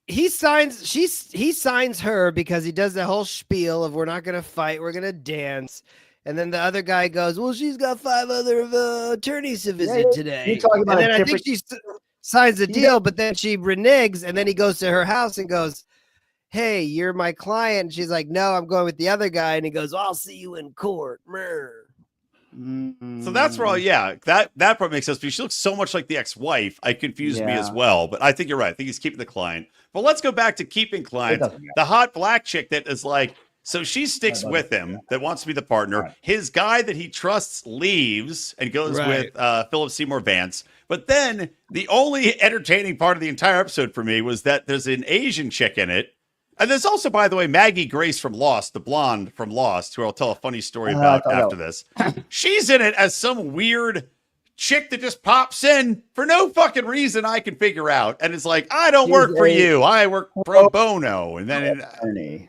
Speaker 1: he signs her because he does the whole spiel of, we're not going to fight, we're going to dance. And then the other guy goes, well, she's got 5 other attorneys to visit today. And then I think she signs the deal, but then she reneges, and then he goes to her house and goes, hey, you're my client. And she's like, no, I'm going with the other guy. And he goes, well, I'll see you in court.
Speaker 2: So that's where, that part makes sense. But she looks so much like the ex-wife. It confused me as well. But I think you're right. I think he's keeping the client. But let's go back to keeping clients. The hot black chick that is like, so she sticks with him, that wants to be the partner. Right. His guy that he trusts leaves and goes with Philip Seymour Vance. But then the only entertaining part of the entire episode for me was that there's an Asian chick in it. And there's also, by the way, Maggie Grace from Lost, the blonde from Lost, who I'll tell a funny story about after this. She's in it as some weird chick that just pops in for no fucking reason I can figure out. And it's like, I don't work for you. I work pro bono. And then
Speaker 3: he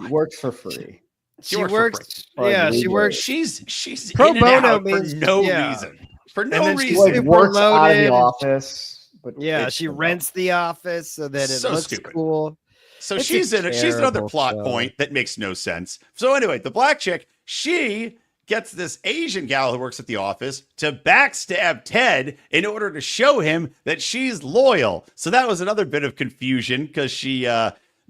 Speaker 3: works for free.
Speaker 1: She works. Yeah, she works.
Speaker 2: She's
Speaker 1: pro
Speaker 2: in
Speaker 1: bono
Speaker 2: and out for no reason. For no reason.
Speaker 3: She works out of the office. But
Speaker 1: she rents the office so that it looks
Speaker 2: stupid.
Speaker 1: Cool.
Speaker 2: So she's in it. She's another plot point that makes no sense. So anyway, the black chick, she gets this Asian gal who works at the office to backstab Ted in order to show him that she's loyal. So that was another bit of confusion because she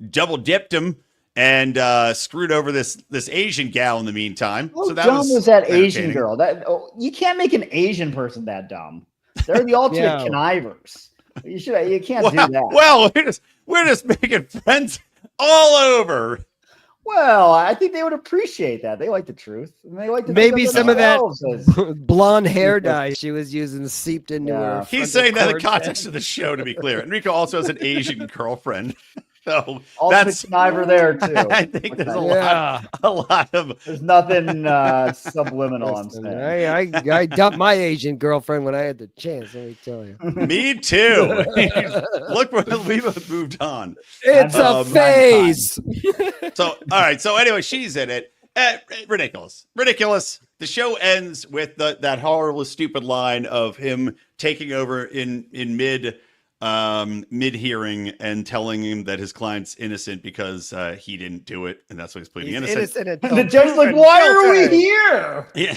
Speaker 2: double dipped him and screwed over this Asian gal in the meantime.
Speaker 3: How
Speaker 2: so that
Speaker 3: dumb was that Asian girl? You can't make an Asian person that dumb. They're the ultimate connivers. You can't do that.
Speaker 2: Well, we're just making friends all over.
Speaker 3: Well, I think they would appreciate that. They like the truth. And they like
Speaker 1: maybe some of that blonde hair dye she was using seeped into her.
Speaker 2: He's saying that in the context of the show, to be clear. Enrico also has an Asian girlfriend. So that's
Speaker 3: conniver there too.
Speaker 2: I think there's a lot of.
Speaker 3: There's nothing subliminal. I'm saying.
Speaker 1: I dumped my Asian girlfriend when I had the chance. Let me tell you.
Speaker 2: Me too. Look, we've moved on.
Speaker 1: It's a phase.
Speaker 2: So all right. So anyway, she's in it. Ridiculous. The show ends with that horrible, stupid line of him taking over in mid hearing and telling him that his client's innocent because he didn't do it, and that's why he's pleading innocent.
Speaker 3: And the judge's like, "Why are we here?"
Speaker 2: Yeah.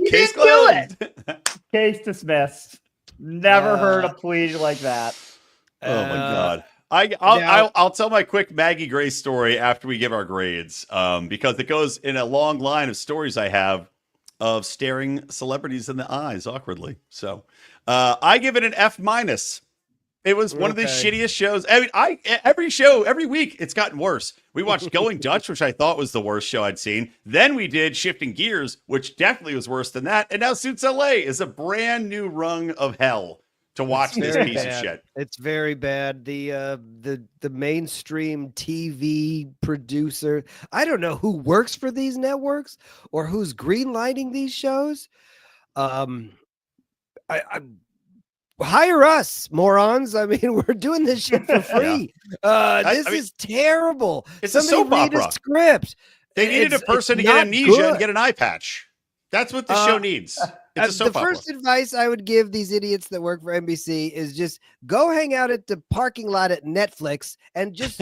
Speaker 2: Case closed.
Speaker 3: Case dismissed. Never heard a plea like that.
Speaker 2: Oh my god. I'll tell my quick Maggie Grace story after we give our grades, because it goes in a long line of stories I have of staring celebrities in the eyes awkwardly. So I give it an F-. It was one of the shittiest shows. I mean, every week it's gotten worse. We watched Going Dutch, which I thought was the worst show I'd seen. Then we did Shifting Gears, which definitely was worse than that. And now Suits LA is a brand new rung of hell to watch this piece of shit.
Speaker 1: It's very bad. The mainstream TV producer, I don't know who works for these networks or who's greenlighting these shows. I hire us, morons. I mean, we're doing this shit for free. This is terrible.
Speaker 2: It's a soap opera.
Speaker 1: A script.
Speaker 2: They needed a person to get amnesia and get an eye patch. That's what the show needs. It's a soap opera.
Speaker 1: First advice I would give these idiots that work for NBC is just go hang out at the parking lot at Netflix and just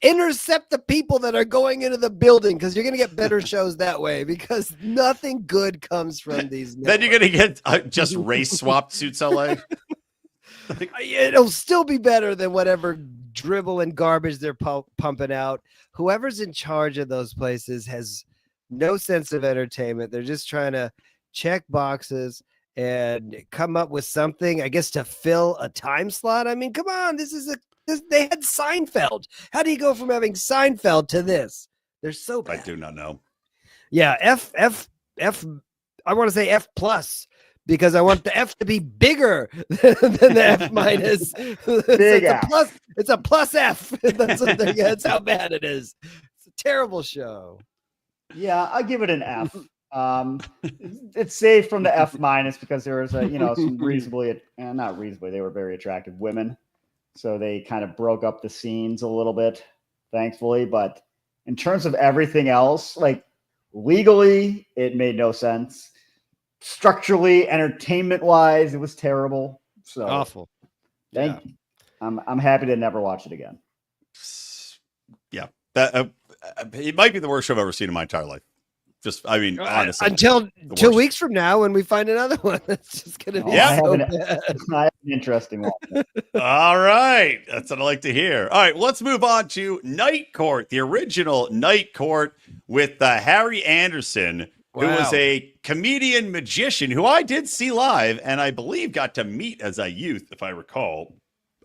Speaker 1: intercept the people that are going into the building, because you're going to get better shows that way, because nothing good comes from these networks.
Speaker 2: Then you're going to get just race swapped Suits LA.
Speaker 1: It'll still be better than whatever dribble and garbage they're pumping out. Whoever's in charge of those places has no sense of entertainment. They're just trying to check boxes and come up with something, I guess, to fill a time slot. I mean, come on, they had Seinfeld. How do you go from having Seinfeld to this? They're so bad.
Speaker 2: I do not know.
Speaker 1: Yeah, F. I want to say F+, because I want the F to be bigger than the F-.
Speaker 3: Big F.
Speaker 1: It's a plus F. That's how bad it is. It's a terrible show.
Speaker 3: Yeah, I give it an F. It's saved from the F- because there was some reasonably, not reasonably, they were very attractive women, so they kind of broke up the scenes a little bit, thankfully. But in terms of everything else, like legally, it made no sense. Structurally, entertainment wise, it was terrible. So
Speaker 1: awful.
Speaker 3: Thank you. I'm happy to never watch it again.
Speaker 2: Yeah, that it might be the worst show I've ever seen in my entire life. Honestly,
Speaker 1: until 2 weeks from now when we find another one. That's just going to be
Speaker 3: I have an interesting one.
Speaker 2: All right. That's what I like to hear. All right. Let's move on to Night Court, the original Night Court with Harry Anderson, who was a comedian magician who I did see live and I believe got to meet as a youth, if I recall.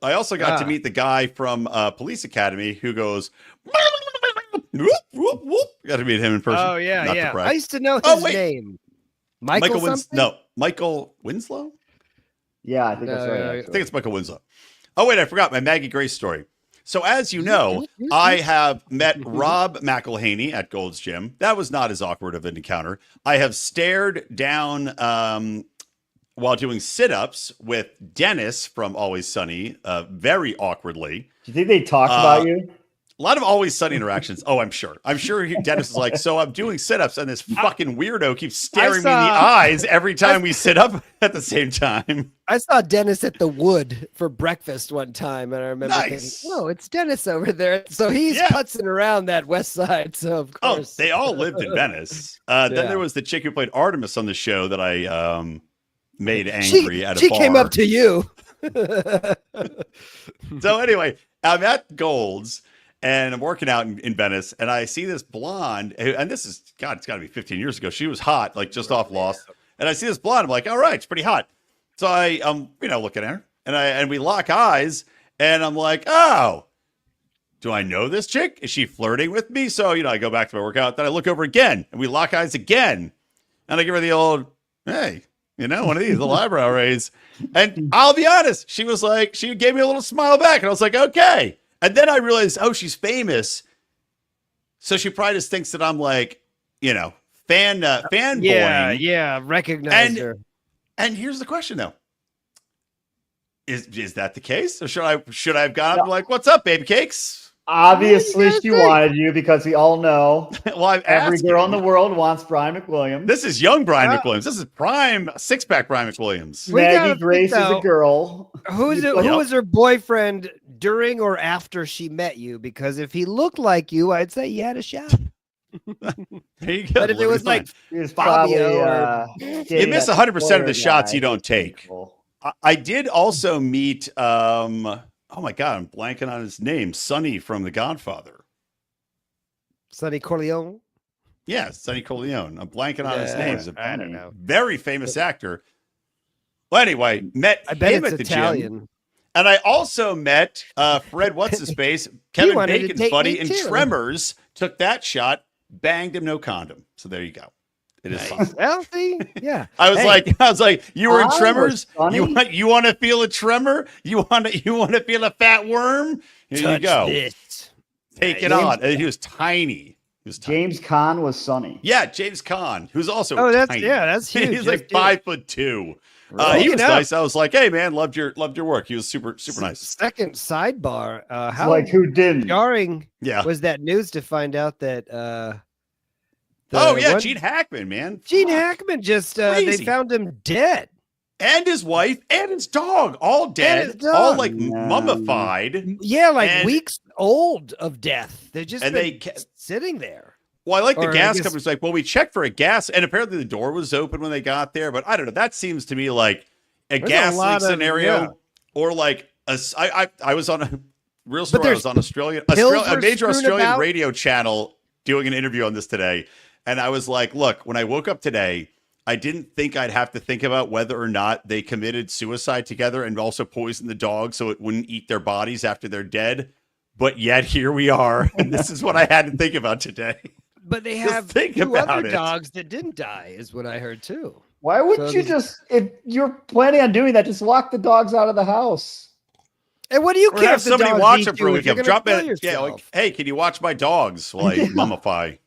Speaker 2: I also got to meet the guy from Police Academy who goes... Whoop, whoop, whoop. Got to meet him in person.
Speaker 1: Oh, yeah. I used to know his name. Michael
Speaker 2: Winslow?
Speaker 3: Yeah, I think that's right.
Speaker 2: I think it's Michael Winslow. Oh, wait, I forgot my Maggie Grace story. So as you know, I have met Rob McElhaney at Gold's Gym. That was not as awkward of an encounter. I have stared down while doing sit-ups with Dennis from Always Sunny very awkwardly.
Speaker 3: Do you think they talked about you?
Speaker 2: A lot of Always Sunny interactions. Oh, I'm sure. Dennis is like, so I'm doing sit-ups and this fucking weirdo keeps staring me in the eyes every time we sit up at the same time.
Speaker 1: I saw Dennis at the Wood for breakfast one time, and I remember thinking, "Oh, it's Dennis over there." So he's putzing around that West Side. So of course,
Speaker 2: they all lived in Venice. Then there was the chick who played Artemis on the show that I made angry at a bar.
Speaker 1: She came up to you.
Speaker 2: So anyway, I'm at Gold's. And I'm working out in Venice, and I see this blonde, and this is, God, it's got to be 15 years ago. She was hot, like just off Lost. And I see this blonde. I'm like, all right, it's pretty hot. So I'm looking at her, and we lock eyes, and I'm like, oh, do I know this chick? Is she flirting with me? So, I go back to my workout. Then I look over again, and we lock eyes again. And I give her the old, hey, one of these little eyebrow raise. And I'll be honest, she gave me a little smile back, and I was like, okay. And then I realized, oh, she's famous. So she probably just thinks that I'm like, fanboy.
Speaker 1: Yeah, recognize her.
Speaker 2: And here's the question, though. Is that the case? Or should I have gone up and like, what's up, baby cakes?
Speaker 3: Obviously, she wanted you because we all know
Speaker 2: well,
Speaker 3: every girl in the world wants Brian McWilliams.
Speaker 2: This is young Brian McWilliams. This is prime six-pack Brian McWilliams.
Speaker 3: Maggie Grace is a girl.
Speaker 1: Who was her boyfriend during or after she met you? Because if he looked like you, I'd say you had a shot.
Speaker 2: There you go.
Speaker 1: But if it was like
Speaker 3: Fabio,
Speaker 2: you miss 100% of the shots you don't take. I did also meet oh my God, I'm blanking on his name. Sonny from The Godfather.
Speaker 1: Sonny Corleone?
Speaker 2: Yeah, Sonny Corleone. I'm blanking on his name.
Speaker 1: I don't know.
Speaker 2: Very famous actor. Well, anyway, met him at the gym. And I also met Fred, what's his face? Kevin Bacon's buddy in Tremors. Took that shot, banged him, no condom. So there you go. It is fun.
Speaker 1: Healthy, yeah.
Speaker 2: I was like, you were in Tremors. You want to feel a tremor? You want to feel a fat worm? Here you go. Take it on. And he was tiny.
Speaker 3: James Caan was Sonny.
Speaker 2: Yeah, James Caan, who's also tiny.
Speaker 1: That's huge.
Speaker 2: He's like 5'2". He was nice. I was like, hey man, loved your work. He was super nice.
Speaker 1: Second sidebar. How
Speaker 3: who didn't?
Speaker 1: Jarring was that news to find out that
Speaker 2: Gene Hackman, man.
Speaker 1: Gene Hackman just they found him dead.
Speaker 2: And his wife and his dog, all dead, all like mummified.
Speaker 1: Yeah, like weeks old of death. They just sitting there.
Speaker 2: Well, I like the gas company's like, well, we checked for a gas, and apparently the door was open when they got there. But I don't know. That seems to me like a gas leak scenario, or like I was on a real story. I was on a major Australian radio channel doing an interview on this today, and I was like, look, when I woke up today, I didn't think I'd have to think about whether or not they committed suicide together and also poisoned the dog so it wouldn't eat their bodies after they're dead. But yet here we are, and this is what I had to think about today.
Speaker 1: But they have two other dogs that didn't die, is what I heard too.
Speaker 3: Why wouldn't you if you're planning on doing that, just lock the dogs out of the house?
Speaker 1: And what do you care if
Speaker 2: somebody watch them for a weekend? Drop it. Yeah, like, hey, can you watch my dogs while I mummify?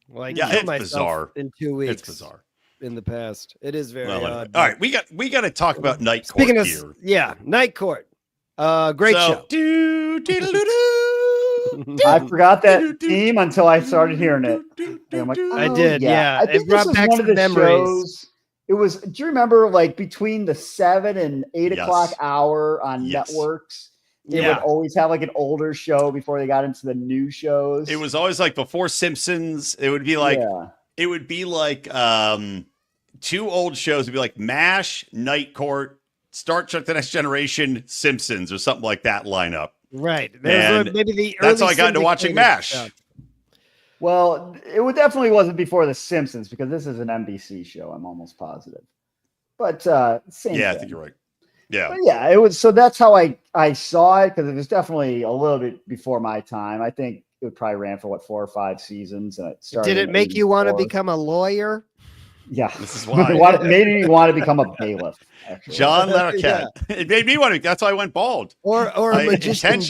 Speaker 1: Well,
Speaker 2: it's bizarre.
Speaker 1: In 2 weeks.
Speaker 2: It's bizarre.
Speaker 1: In the past, it is very odd.
Speaker 2: All right, we got to talk about Night Court here.
Speaker 1: Yeah, Night Court. Great show.
Speaker 3: I forgot that theme until I started hearing it. I'm like,
Speaker 1: I did. Yeah,
Speaker 3: I think this was one of the shows. It was. Do you remember, like between the 7 and 8 o'clock hour on networks? They would always have like an older show before they got into the new shows.
Speaker 2: It was always like before Simpsons. It would be like it would be like 2 old shows. It'd be like MASH, Night Court, Star Trek: The Next Generation, Simpsons, or something like that lineup.
Speaker 1: Right. Maybe
Speaker 2: that's how I got into watching MASH.
Speaker 3: Stuff. Well, it definitely wasn't before The Simpsons because this is an NBC show. I'm almost positive. But same thing.
Speaker 2: I think you're right. Yeah.
Speaker 3: But yeah, it was. So that's how I saw it because it was definitely a little bit before my time. I think it probably ran for 4 or 5 seasons. And it started.
Speaker 1: Did it make you want to become a lawyer?
Speaker 3: Yeah,
Speaker 2: this is why.
Speaker 3: It made me want to become a bailiff. Actually.
Speaker 2: John Larroquette. It made me want to. That's why I went bald.
Speaker 1: Or a magician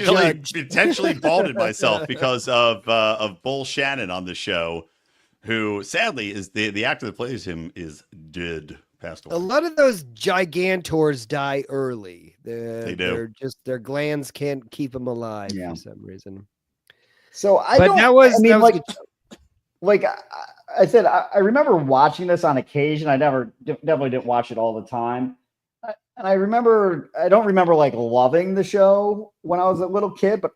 Speaker 2: intentionally balded myself because of Bull Shannon on the show, who sadly is the actor that plays him is dead. Passed away.
Speaker 1: A lot of those gigantors die early.
Speaker 2: They do.
Speaker 1: Their glands can't keep them alive for some reason.
Speaker 3: So I said, I remember watching this on occasion. I definitely didn't watch it all the time. And I don't remember like loving the show when I was a little kid, but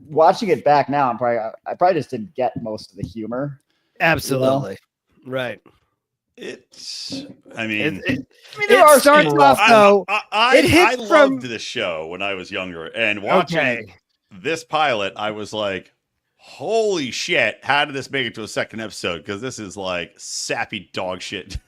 Speaker 3: watching it back now, I probably just didn't get most of the humor.
Speaker 1: Absolutely. Right.
Speaker 2: There
Speaker 1: starts off though.
Speaker 2: I loved this show when I was younger, and watching this pilot, I was like, holy shit, how did this make it to a second episode? Because this is like sappy dog shit.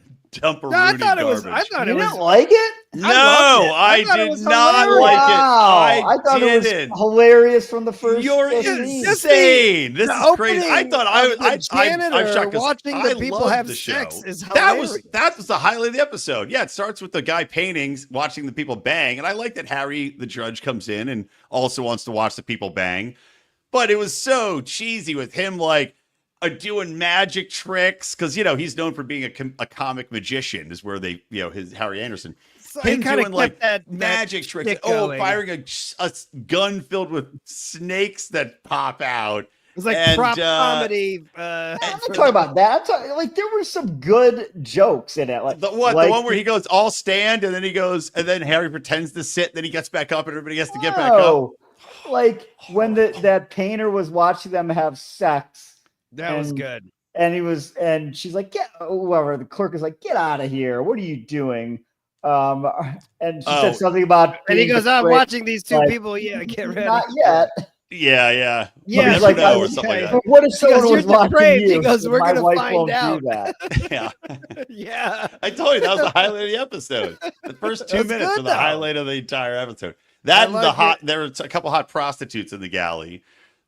Speaker 2: I
Speaker 1: thought it was.
Speaker 3: You didn't like it?
Speaker 2: No, I did not like it. I thought it was
Speaker 3: hilarious from the first.
Speaker 2: You're insane. This is crazy. I thought I'm shocked
Speaker 1: watching the people have sex is hilarious.
Speaker 2: That was the highlight of the episode. Yeah, it starts with the guy painting, watching the people bang, and I like that Harry, the judge, comes in and also wants to watch the people bang. But it was so cheesy with him like doing magic tricks because he's known for being a comic magician. Is where they his Harry Anderson.
Speaker 1: So
Speaker 2: him doing like
Speaker 1: that
Speaker 2: magic tricks. Firing a gun filled with snakes that pop out.
Speaker 1: It's like prop comedy.
Speaker 3: I'm not talking about that. Like there were some good jokes in it. Like
Speaker 2: the one where he goes, "I'll stand," and then he goes, and then Harry pretends to sit, then he gets back up, and everybody has to get back up.
Speaker 3: Like when that painter was watching them have sex.
Speaker 1: That was good.
Speaker 3: And she's like, whoever the clerk is like, get out of here. What are you doing? And she said something about,
Speaker 1: and he goes, I'm watching these two people. Yeah, get ready.
Speaker 3: Not yet.
Speaker 2: Yeah.
Speaker 1: Yeah.
Speaker 2: Like, or something like that.
Speaker 3: What if someone was watching you?
Speaker 1: He goes, we're going to find out.
Speaker 2: Yeah.
Speaker 1: Yeah.
Speaker 2: I told you that was the highlight of the episode. The first 2 minutes were the highlight of the entire episode. That and there were a couple hot prostitutes in the galley.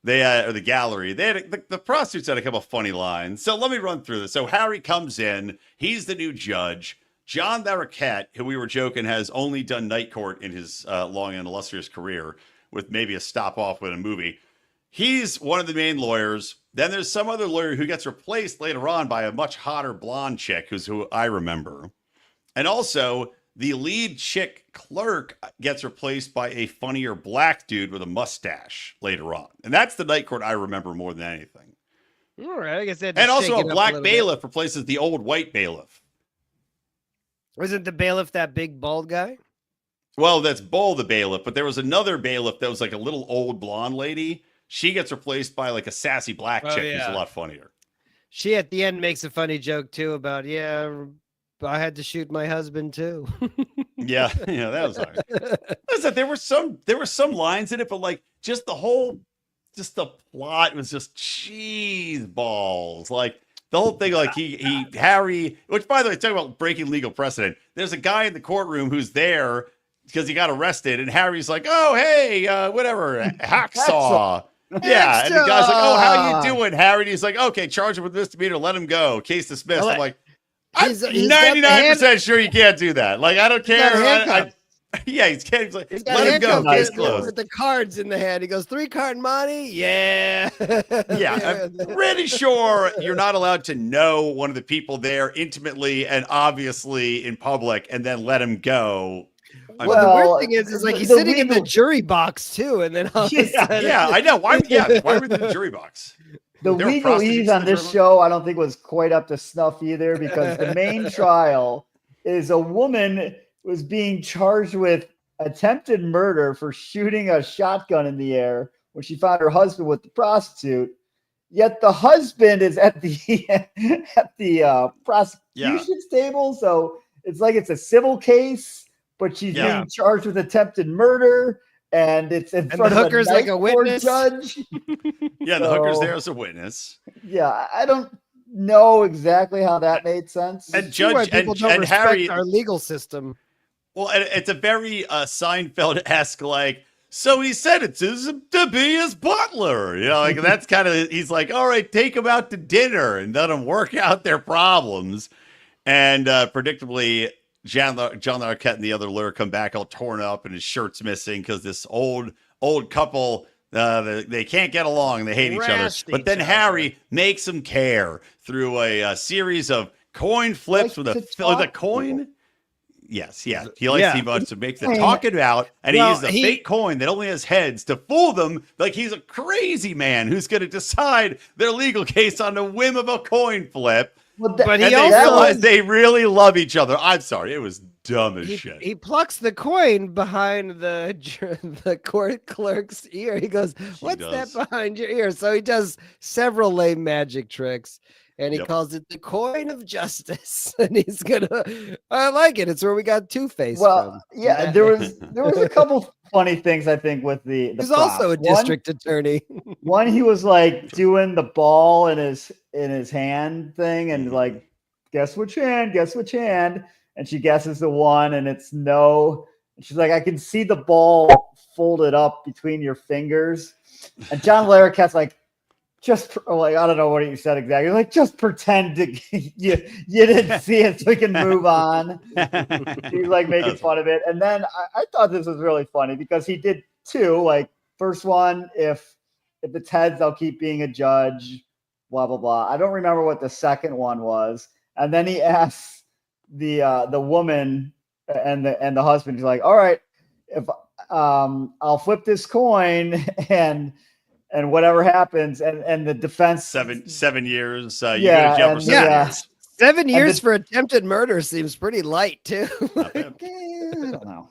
Speaker 2: Or the gallery. They had the prostitutes had a couple of funny lines. So let me run through this. So Harry comes in. He's the new judge. John Larroquette, who we were joking has only done night court in his long and illustrious career, with maybe a stop off with a movie. He's one of the main lawyers. Then there's some other lawyer who gets replaced later on by a much hotter blonde chick, who I remember. And also, the lead chick clerk gets replaced by a funnier black dude with a mustache later on. And that's the night court I remember more than anything.
Speaker 1: All right, I guess that.
Speaker 2: And also a black bailiff replaces the old white bailiff.
Speaker 1: Wasn't the bailiff that big bald guy?
Speaker 2: Well, that's Bull the bailiff, but there was another bailiff that was like a little old blonde lady. She gets replaced by like a sassy black chick who's a lot funnier.
Speaker 1: She at the end makes a funny joke too about, I had to shoot my husband too.
Speaker 2: yeah, that was hard. Listen, there were some lines in it, but like just the plot was just cheese balls. Like the whole thing, like Harry, which by the way, talking about breaking legal precedent. There's a guy in the courtroom who's there because he got arrested, and Harry's like, "Oh, hey, whatever, hacksaw." Yeah, and the guy's like, "Oh, how you doing, Harry?" And he's like, "Okay, charge him with misdemeanor, let him go, case dismissed." I'm like, I'm 99% sure you can't do that. Like, I don't care. He's like, let him go. Case closed.
Speaker 1: With the cards in the hand, he goes, 3-card money. Yeah.
Speaker 2: Yeah, I'm pretty sure you're not allowed to know one of the people there intimately and obviously in public, and then let him go.
Speaker 1: The weird thing is like he's sitting in the jury box too, and then all of a sudden,
Speaker 2: I know. Why were we in the jury box?
Speaker 3: The legalese on this show, I don't think was quite up to snuff either, because the main trial is a woman was being charged with attempted murder for shooting a shotgun in the air when she found her husband with the prostitute. Yet the husband is at the prosecution's table, so it's like it's a civil case, but she's being charged with attempted murder. And it's in front of
Speaker 1: hooker's like a witness
Speaker 3: judge.
Speaker 2: The hooker's there as a witness.
Speaker 3: Yeah, I don't know exactly how that made sense.
Speaker 2: And Judge and Harry,
Speaker 1: our legal system.
Speaker 2: Well, it's a very Seinfeld-esque, like, so he said it to be his butler. Like that's kind of, he's like, all right, take him out to dinner and let them work out their problems. And predictably, John Larroquette and the other lawyer come back all torn up and his shirt's missing because this old couple, they can't get along. They hate each other. But then Harry makes them care through a series of coin flips with a coin. Yes. He wants to make the talking out, and he uses a fake coin that only has heads to fool them like he's a crazy man who's going to decide their legal case on the whim of a coin flip.
Speaker 1: But
Speaker 2: they realize they really love each other. I'm sorry, it was dumb as shit.
Speaker 1: He plucks the coin behind the court clerk's ear. He goes, "What's that behind your ear?" So he does several lame magic tricks, and he calls it the coin of justice. And he's I like it. It's where we got Two-Face.
Speaker 3: Well, yeah, there was a couple funny things I think with the.
Speaker 1: He's also a district attorney.
Speaker 3: One, he was like doing the ball in his hand thing, and like, guess which hand? And she guesses the one, and it's no. And she's like, I can see the ball folded up between your fingers. And John Larroquette's like, I don't know what you said exactly. Like, just pretend you didn't see it so we can move on. He's like making fun of it. And then I thought this was really funny because he did two. Like, first one, if it's heads, I'll keep being a judge, blah, blah, blah. I don't remember what the second one was. And then he asks the woman and the husband, he's like, all right, if I'll flip this coin and whatever happens, and the defense
Speaker 2: 7 years, you go to jail for 7 years.
Speaker 1: 7 years for attempted murder seems pretty light too.
Speaker 3: I don't know.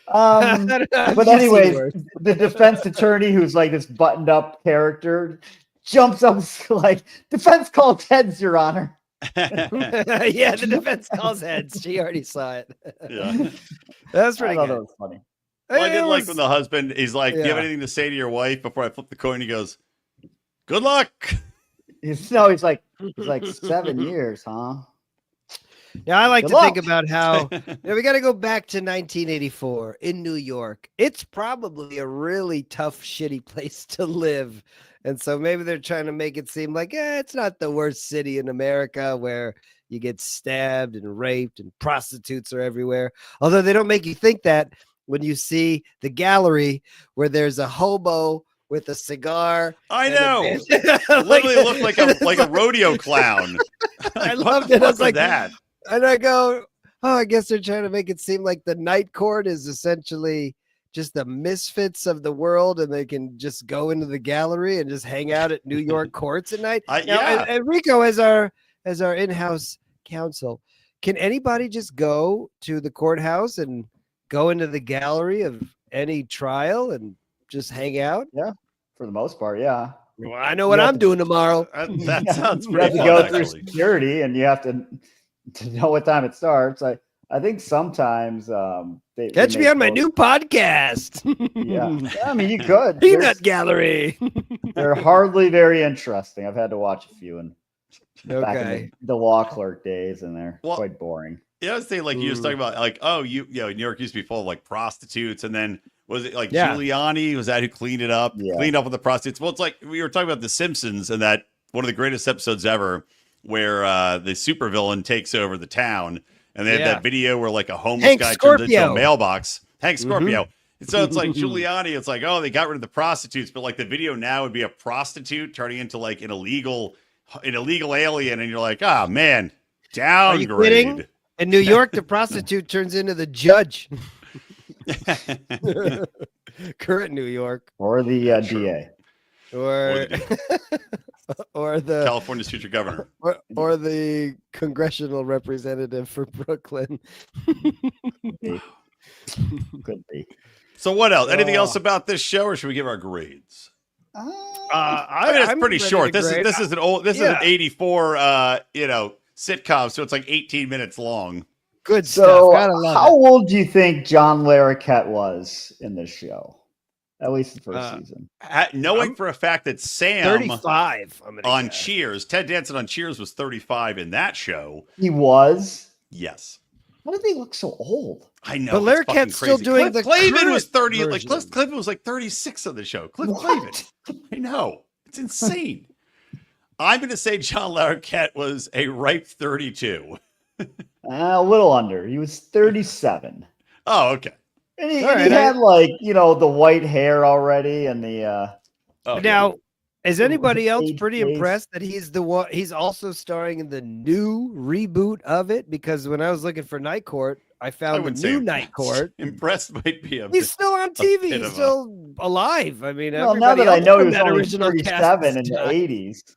Speaker 3: But anyway, the defense attorney, who's like this buttoned up character, jumps up like, defense calls heads, Your Honor.
Speaker 1: Yeah, the defense calls heads. She already saw it.
Speaker 2: Yeah,
Speaker 1: that's pretty good.
Speaker 3: That was funny.
Speaker 2: Well, I did like when the husband, he's like, do you have anything to say to your wife before I flip the coin? He goes, good luck.
Speaker 3: He's like 7 years, huh?
Speaker 1: Now, I like to think about how we got to go back to 1984 in New York. It's probably a really tough, shitty place to live. And so maybe they're trying to make it seem like, it's not the worst city in America where you get stabbed and raped and prostitutes are everywhere. Although they don't make you think that when you see the gallery where there's a hobo with a cigar.
Speaker 2: I know. Literally looked like a rodeo clown.
Speaker 1: I loved it. I was like that. And I go, I guess they're trying to make it seem like the night court is essentially just the misfits of the world, and they can just go into the gallery and just hang out at New York courts at night. And Rico, as our in-house counsel, can anybody just go to the courthouse and go into the gallery of any trial and just hang out?
Speaker 3: Yeah, for the most part, yeah.
Speaker 1: Well, I know what I'm doing tomorrow.
Speaker 2: That sounds pretty
Speaker 3: fun. You have to go through security, and you have to know what time it starts. I think sometimes
Speaker 1: catch me on my new podcast.
Speaker 3: Yeah, I mean, you could.
Speaker 1: Peanut Gallery.
Speaker 3: They're hardly very interesting. I've had to watch a few back in the law clerk days, and they're quite boring.
Speaker 2: Yeah, I was saying, like, you was talking about, like, New York used to be full of like prostitutes, and then was it like Giuliani was that who cleaned it up, cleaned up with the prostitutes? Well, it's like we were talking about The Simpsons, and that one of the greatest episodes ever, where the supervillain takes over the town, and they had that video where like a homeless guy turns into a mailbox. Hank Scorpio. And so it's like Giuliani. It's like, they got rid of the prostitutes, but like the video now would be a prostitute turning into like an illegal alien, and you're like, man, downgrade.
Speaker 1: In New York, the prostitute turns into the judge. Current New York.
Speaker 3: Or the DA.
Speaker 1: Or the
Speaker 2: California's future governor.
Speaker 1: Or the congressional representative for Brooklyn.
Speaker 3: Could be.
Speaker 2: So what else? Anything else about this show, or should we give our grades? I mean, it's pretty short. This is an 84 sitcom, so it's like 18 minutes long.
Speaker 1: Good stuff.
Speaker 3: How old do you think John Larroquette was in this show? At least the first season.
Speaker 2: Knowing for a fact that Sam
Speaker 1: 35
Speaker 2: on Cheers, Ted Danson on Cheers was 35 in that show.
Speaker 3: He was?
Speaker 2: Yes.
Speaker 3: Why do they look so old?
Speaker 2: I know.
Speaker 1: But Larroquette's still doing
Speaker 2: Cliff Clavin was 30. Version. Like Cliff Clavin was like 36 on the show. Cliff Clavin. I know. It's insane. I'm going to say John Larroquette was a ripe 32.
Speaker 3: A little under. He was 37.
Speaker 2: Oh, okay.
Speaker 3: And he had like, the white hair already and the
Speaker 1: now, is anybody else pretty impressed that he's also starring in the new reboot of it? Because when I was looking for Night Court, I found the new Night Court.
Speaker 2: Impressed might be
Speaker 1: he's still on TV. He's still alive. I mean,
Speaker 3: well, now that I know he was only
Speaker 1: original
Speaker 3: 37 in the 80s,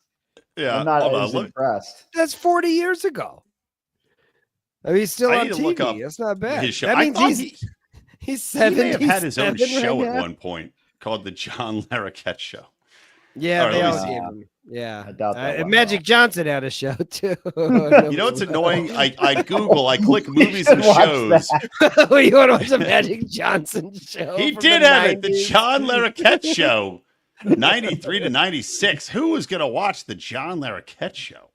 Speaker 2: yeah,
Speaker 3: I'm not as impressed.
Speaker 1: That's 40 years ago. I mean, he's still on TV. That's not bad. That means he's 70.
Speaker 2: He may have had his own show at one point called the John Larroquette Show.
Speaker 1: Yeah, they all gave him. Yeah,
Speaker 3: I doubt that.
Speaker 1: Magic Johnson had a show too.
Speaker 2: You know what's annoying? I click movies and shows.
Speaker 1: You want to watch a Magic Johnson show?
Speaker 2: He did have it, the John Larroquette Show, 93 to 96. Who was going to watch the John Larroquette Show?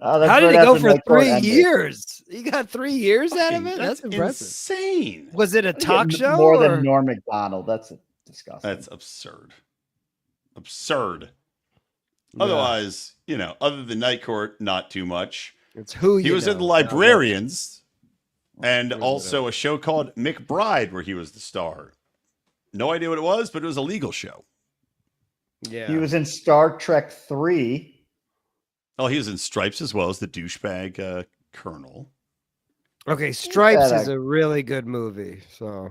Speaker 1: How did he go for 3 years? He got 3 years out of it? That's impressive.
Speaker 2: Insane.
Speaker 1: Was it a talk show?
Speaker 3: More than Norm Macdonald. That's disgusting.
Speaker 2: That's absurd. Absurd. Yeah. Otherwise, other than Night Court, not too much.
Speaker 1: It's who
Speaker 2: he was in The Librarians, and also a show called McBride, where he was the star. No idea what it was, but it was a legal show.
Speaker 1: Yeah,
Speaker 3: he was in Star Trek 3.
Speaker 2: Oh, he was in Stripes as well as the douchebag Colonel.
Speaker 1: Okay, Stripes is a really good movie. So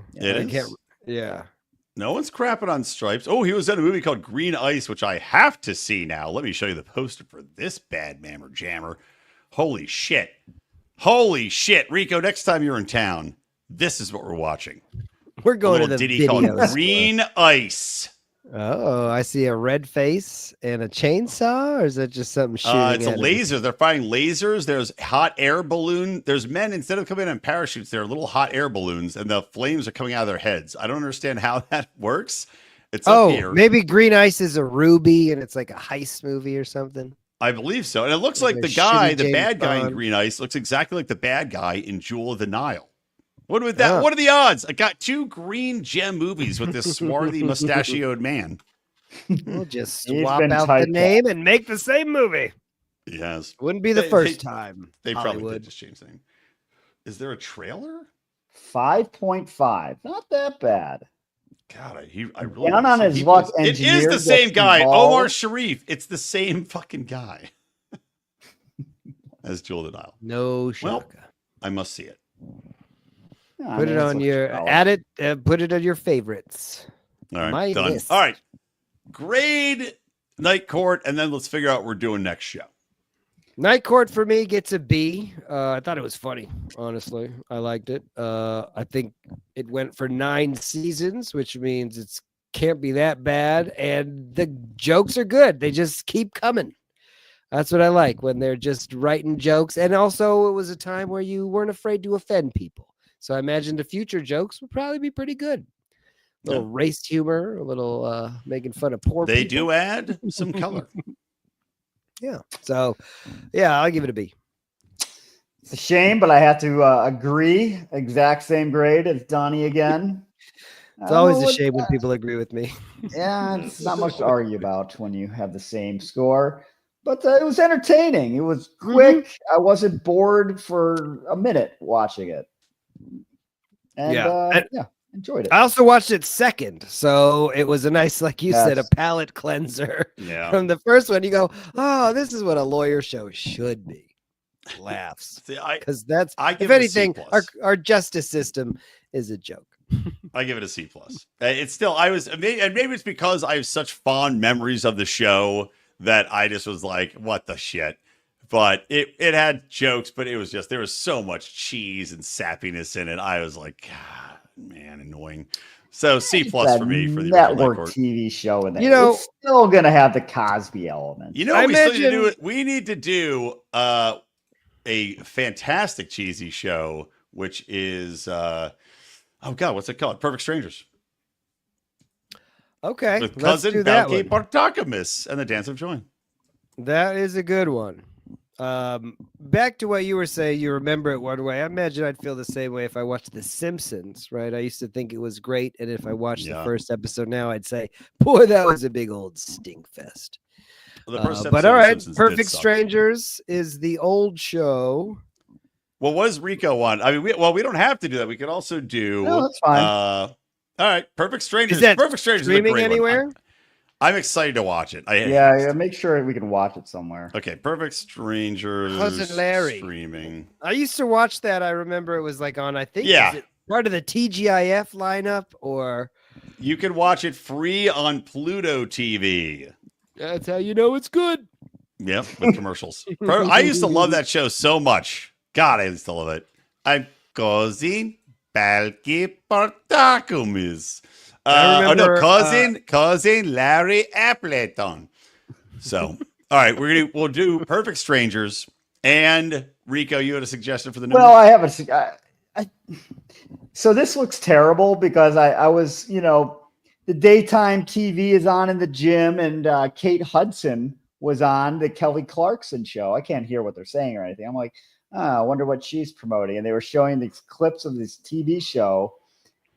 Speaker 1: yeah.
Speaker 2: No one's crapping on Stripes. Oh, he was in a movie called Green Ice, which I have to see now. Let me show you the poster for this bad mammer jammer. Holy shit. Holy shit. Rico, next time you're in town, this is what we're watching.
Speaker 1: We're going to the
Speaker 2: ditty called Green Ice.
Speaker 1: Oh, I see a red face and a chainsaw, or is that just something shooting?
Speaker 2: It's a laser. They're firing lasers. There's hot air balloon. There's men, instead of coming in parachutes, they're little hot air balloons, and the flames are coming out of their heads. I don't understand how that works. It's up here.
Speaker 1: Maybe Green Ice is a ruby, and it's like a heist movie or something.
Speaker 2: I believe so. And it looks like the bad guy in Green Ice, looks exactly like the bad guy in Jewel of the Nile. What with that? What are the odds? I got 2 green gem movies with this swarthy mustachioed man.
Speaker 1: We'll just swap out the name and make the same movie.
Speaker 2: Yes.
Speaker 1: Wouldn't be the first time.
Speaker 2: They probably did just change the name. Is there a trailer?
Speaker 3: 5.5. Not that bad.
Speaker 2: God, I really
Speaker 3: down on his luck.
Speaker 2: It is the same guy, Omar Sharif. It's the same fucking guy as Jewel of the Nile.
Speaker 1: No shaka.
Speaker 2: Well, I must see it.
Speaker 1: Put it on your put it on your favorites.
Speaker 2: All right, done. List. All right, grade Night Court, and then let's figure out what we're doing next show.
Speaker 1: Night Court for me gets a B. I thought it was funny. Honestly, I liked it. I think it went for 9 seasons, which means it can't be that bad, and the jokes are good. They just keep coming. That's what I like, when they're just writing jokes, and also it was a time where you weren't afraid to offend people. So I imagine the future jokes will probably be pretty good. A little race humor, a little making fun of poor people.
Speaker 2: They do add some color.
Speaker 1: Yeah. So, I'll give it a B.
Speaker 3: It's a shame, but I have to agree. Exact same grade as Donnie again.
Speaker 1: It's always a shame when people agree with me.
Speaker 3: Yeah, it's not much to argue about when you have the same score. But it was entertaining. It was quick. Mm-hmm. I wasn't bored for a minute watching it. And enjoyed it.
Speaker 1: I also watched it second, so it was a nice, like you said, a palate cleanser.
Speaker 2: Yeah.
Speaker 1: From the first one, you go, "Oh, this is what a lawyer show should be." Laughs, because that's if anything, our justice system is a joke.
Speaker 2: I give it a C+. It's still and maybe it's because I have such fond memories of the show that I just was like, "What the shit." But it had jokes, but it was just, there was so much cheese and sappiness in it. I was like, God, man, annoying. So C+ for me for the
Speaker 3: network TV show, and it's still gonna have the Cosby element.
Speaker 2: We need to do a fantastic cheesy show, which is what's it called? Perfect Strangers.
Speaker 1: Okay,
Speaker 2: with cousin Balke Bartakamis and the Dance of Joy.
Speaker 1: That is a good one. Back to what you were saying, you remember it one way. I imagine I'd feel the same way if I watched The Simpsons, right? I used to think it was great, and if I watched the first episode now, I'd say, boy, that was a big old stink fest.
Speaker 2: Well,
Speaker 1: but all right, Perfect Strangers is the old show.
Speaker 2: Well, what does Rico want? I mean, we don't have to do that. We could also do.
Speaker 3: No, that's fine.
Speaker 2: All right, Perfect Strangers.
Speaker 1: Is that
Speaker 2: Perfect Strangers
Speaker 1: streaming
Speaker 2: is a great
Speaker 1: anywhere?
Speaker 2: One. I'm excited to watch it.
Speaker 3: Yeah, make sure we can watch it somewhere.
Speaker 2: Okay, Perfect Strangers.
Speaker 1: Cousin Larry.
Speaker 2: Streaming.
Speaker 1: I used to watch that. I remember it was like on, I think,
Speaker 2: yeah.
Speaker 1: Is it part of the TGIF lineup or?
Speaker 2: You can watch it free on Pluto TV.
Speaker 1: That's how you know it's good.
Speaker 2: Yep, with commercials. I used to love that show so much. God, I used to love it. I'm cousin Balki Portacumis. Cousin Larry Appleton. So, all right, we'll do Perfect Strangers. And Rico, you had a suggestion for the new
Speaker 3: one? I have so this looks terrible because I was, the daytime TV is on in the gym, and Kate Hudson was on the Kelly Clarkson show. I can't hear what they're saying or anything. I'm like, I wonder what she's promoting. And they were showing these clips of this TV show,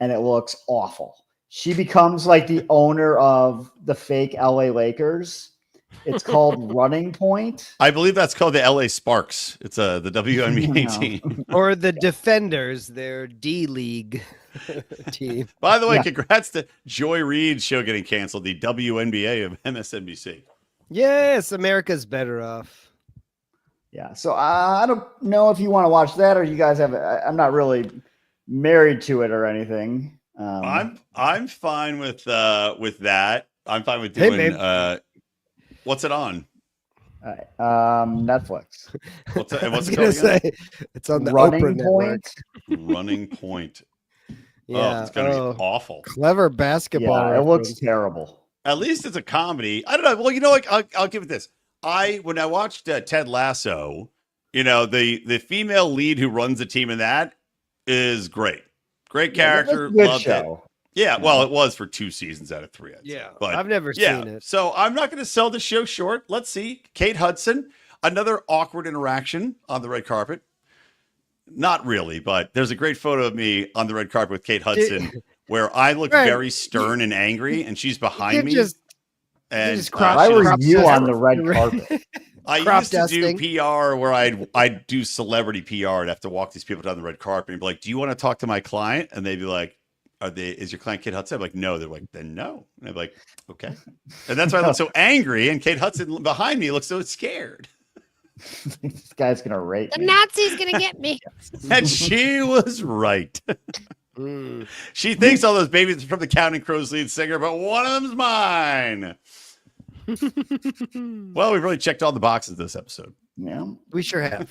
Speaker 3: and it looks awful. She becomes like the owner of the fake LA Lakers. It's called Running Point.
Speaker 2: I believe that's called the LA Sparks. It's the WNBA team.
Speaker 1: Or the Defenders, their D-League team.
Speaker 2: By the way, congrats to Joy Reid's show getting canceled, the WNBA of MSNBC.
Speaker 1: Yes, America's better off.
Speaker 3: Yeah, so I don't know if you want to watch that or you guys have. I'm not really married to it or anything.
Speaker 2: I'm fine with that. I'm fine with doing. What's it on?
Speaker 3: Netflix.
Speaker 2: What's it
Speaker 1: called? It's on the
Speaker 3: Running
Speaker 1: Oprah
Speaker 3: Point.
Speaker 1: Network.
Speaker 2: Running Point.
Speaker 1: Yeah,
Speaker 2: it's gonna be awful.
Speaker 1: Clever basketball.
Speaker 3: Yeah, it looks terrible.
Speaker 2: At least it's a comedy. I don't know. Well, you know what? I'll give it this. When I watched Ted Lasso, the female lead who runs the team in that is great. Great character. Loved
Speaker 3: show.
Speaker 2: It. Yeah, well, it was for 2 seasons out of 3.
Speaker 1: But I've never seen it.
Speaker 2: So I'm not going to sell the show short. Let's see. Kate Hudson, another awkward interaction on the red carpet. Not really, but there's a great photo of me on the red carpet with Kate Hudson where I look very stern and angry, and she's behind me.
Speaker 3: I were you on the red carpet.
Speaker 2: I used to do PR where I'd do celebrity PR and have to walk these people down the red carpet and be like, "Do you want to talk to my client?" And they'd be like, is your client Kate Hudson? I'm like, no. They're like, then no. And I'm like, okay. And that's why I look so angry. And Kate Hudson behind me looks so scared.
Speaker 3: This guy's going to rape
Speaker 4: me.
Speaker 3: The
Speaker 4: Nazi's going to get me.
Speaker 2: And she was right. She thinks all those babies are from the Counting Crows lead singer, but one of them's mine. Well, we've really checked all the boxes this episode.
Speaker 3: Yeah,
Speaker 1: we sure have.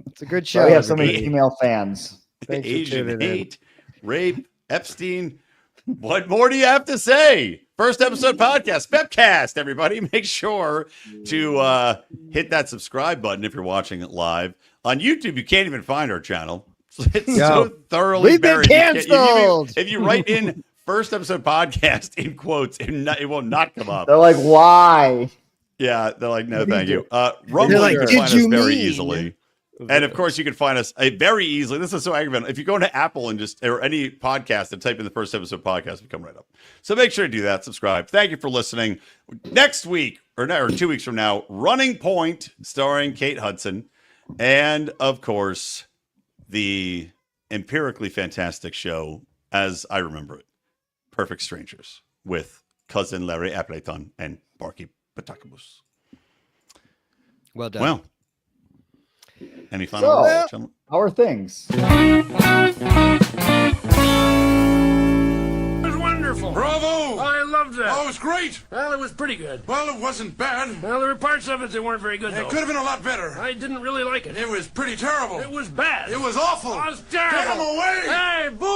Speaker 1: It's a good show.
Speaker 3: We have so many female fans.
Speaker 2: Asian hate, rape, Epstein. What more do you have to say? First episode podcast, FEPcast, everybody. Make sure to hit that subscribe button if you're watching it live. On YouTube, you can't even find our channel. It's so thoroughly buried.
Speaker 1: We've been canceled.
Speaker 2: If you write in first episode podcast in quotes, it will not come up.
Speaker 3: They're like, why?
Speaker 2: Yeah, they're like, no, thank you. Rumble, you can find us very easily. And of course, you can find us very easily. This is so aggravating. If you go into Apple and or any podcast and type in the first episode podcast, we come right up. So make sure to do that. Subscribe. Thank you for listening. Next week or 2 weeks from now, Running Point, starring Kate Hudson, and of course, the empirically fantastic show, as I remember it, Perfect Strangers, with cousin Larry Appleton and Barky Patakamus.
Speaker 1: Well done.
Speaker 2: Well. Any final words?
Speaker 3: How are things?
Speaker 5: It was wonderful.
Speaker 6: Bravo!
Speaker 5: I loved that.
Speaker 6: Oh, it was great.
Speaker 5: Well, it was pretty good.
Speaker 6: Well, it wasn't bad.
Speaker 5: Well, there were parts of it that weren't very good, though.
Speaker 6: It could have been a lot better.
Speaker 5: I didn't really like it.
Speaker 6: It was pretty terrible.
Speaker 5: It was bad.
Speaker 6: It was awful.
Speaker 5: It was terrible.
Speaker 6: Get him away!
Speaker 5: Hey, boo!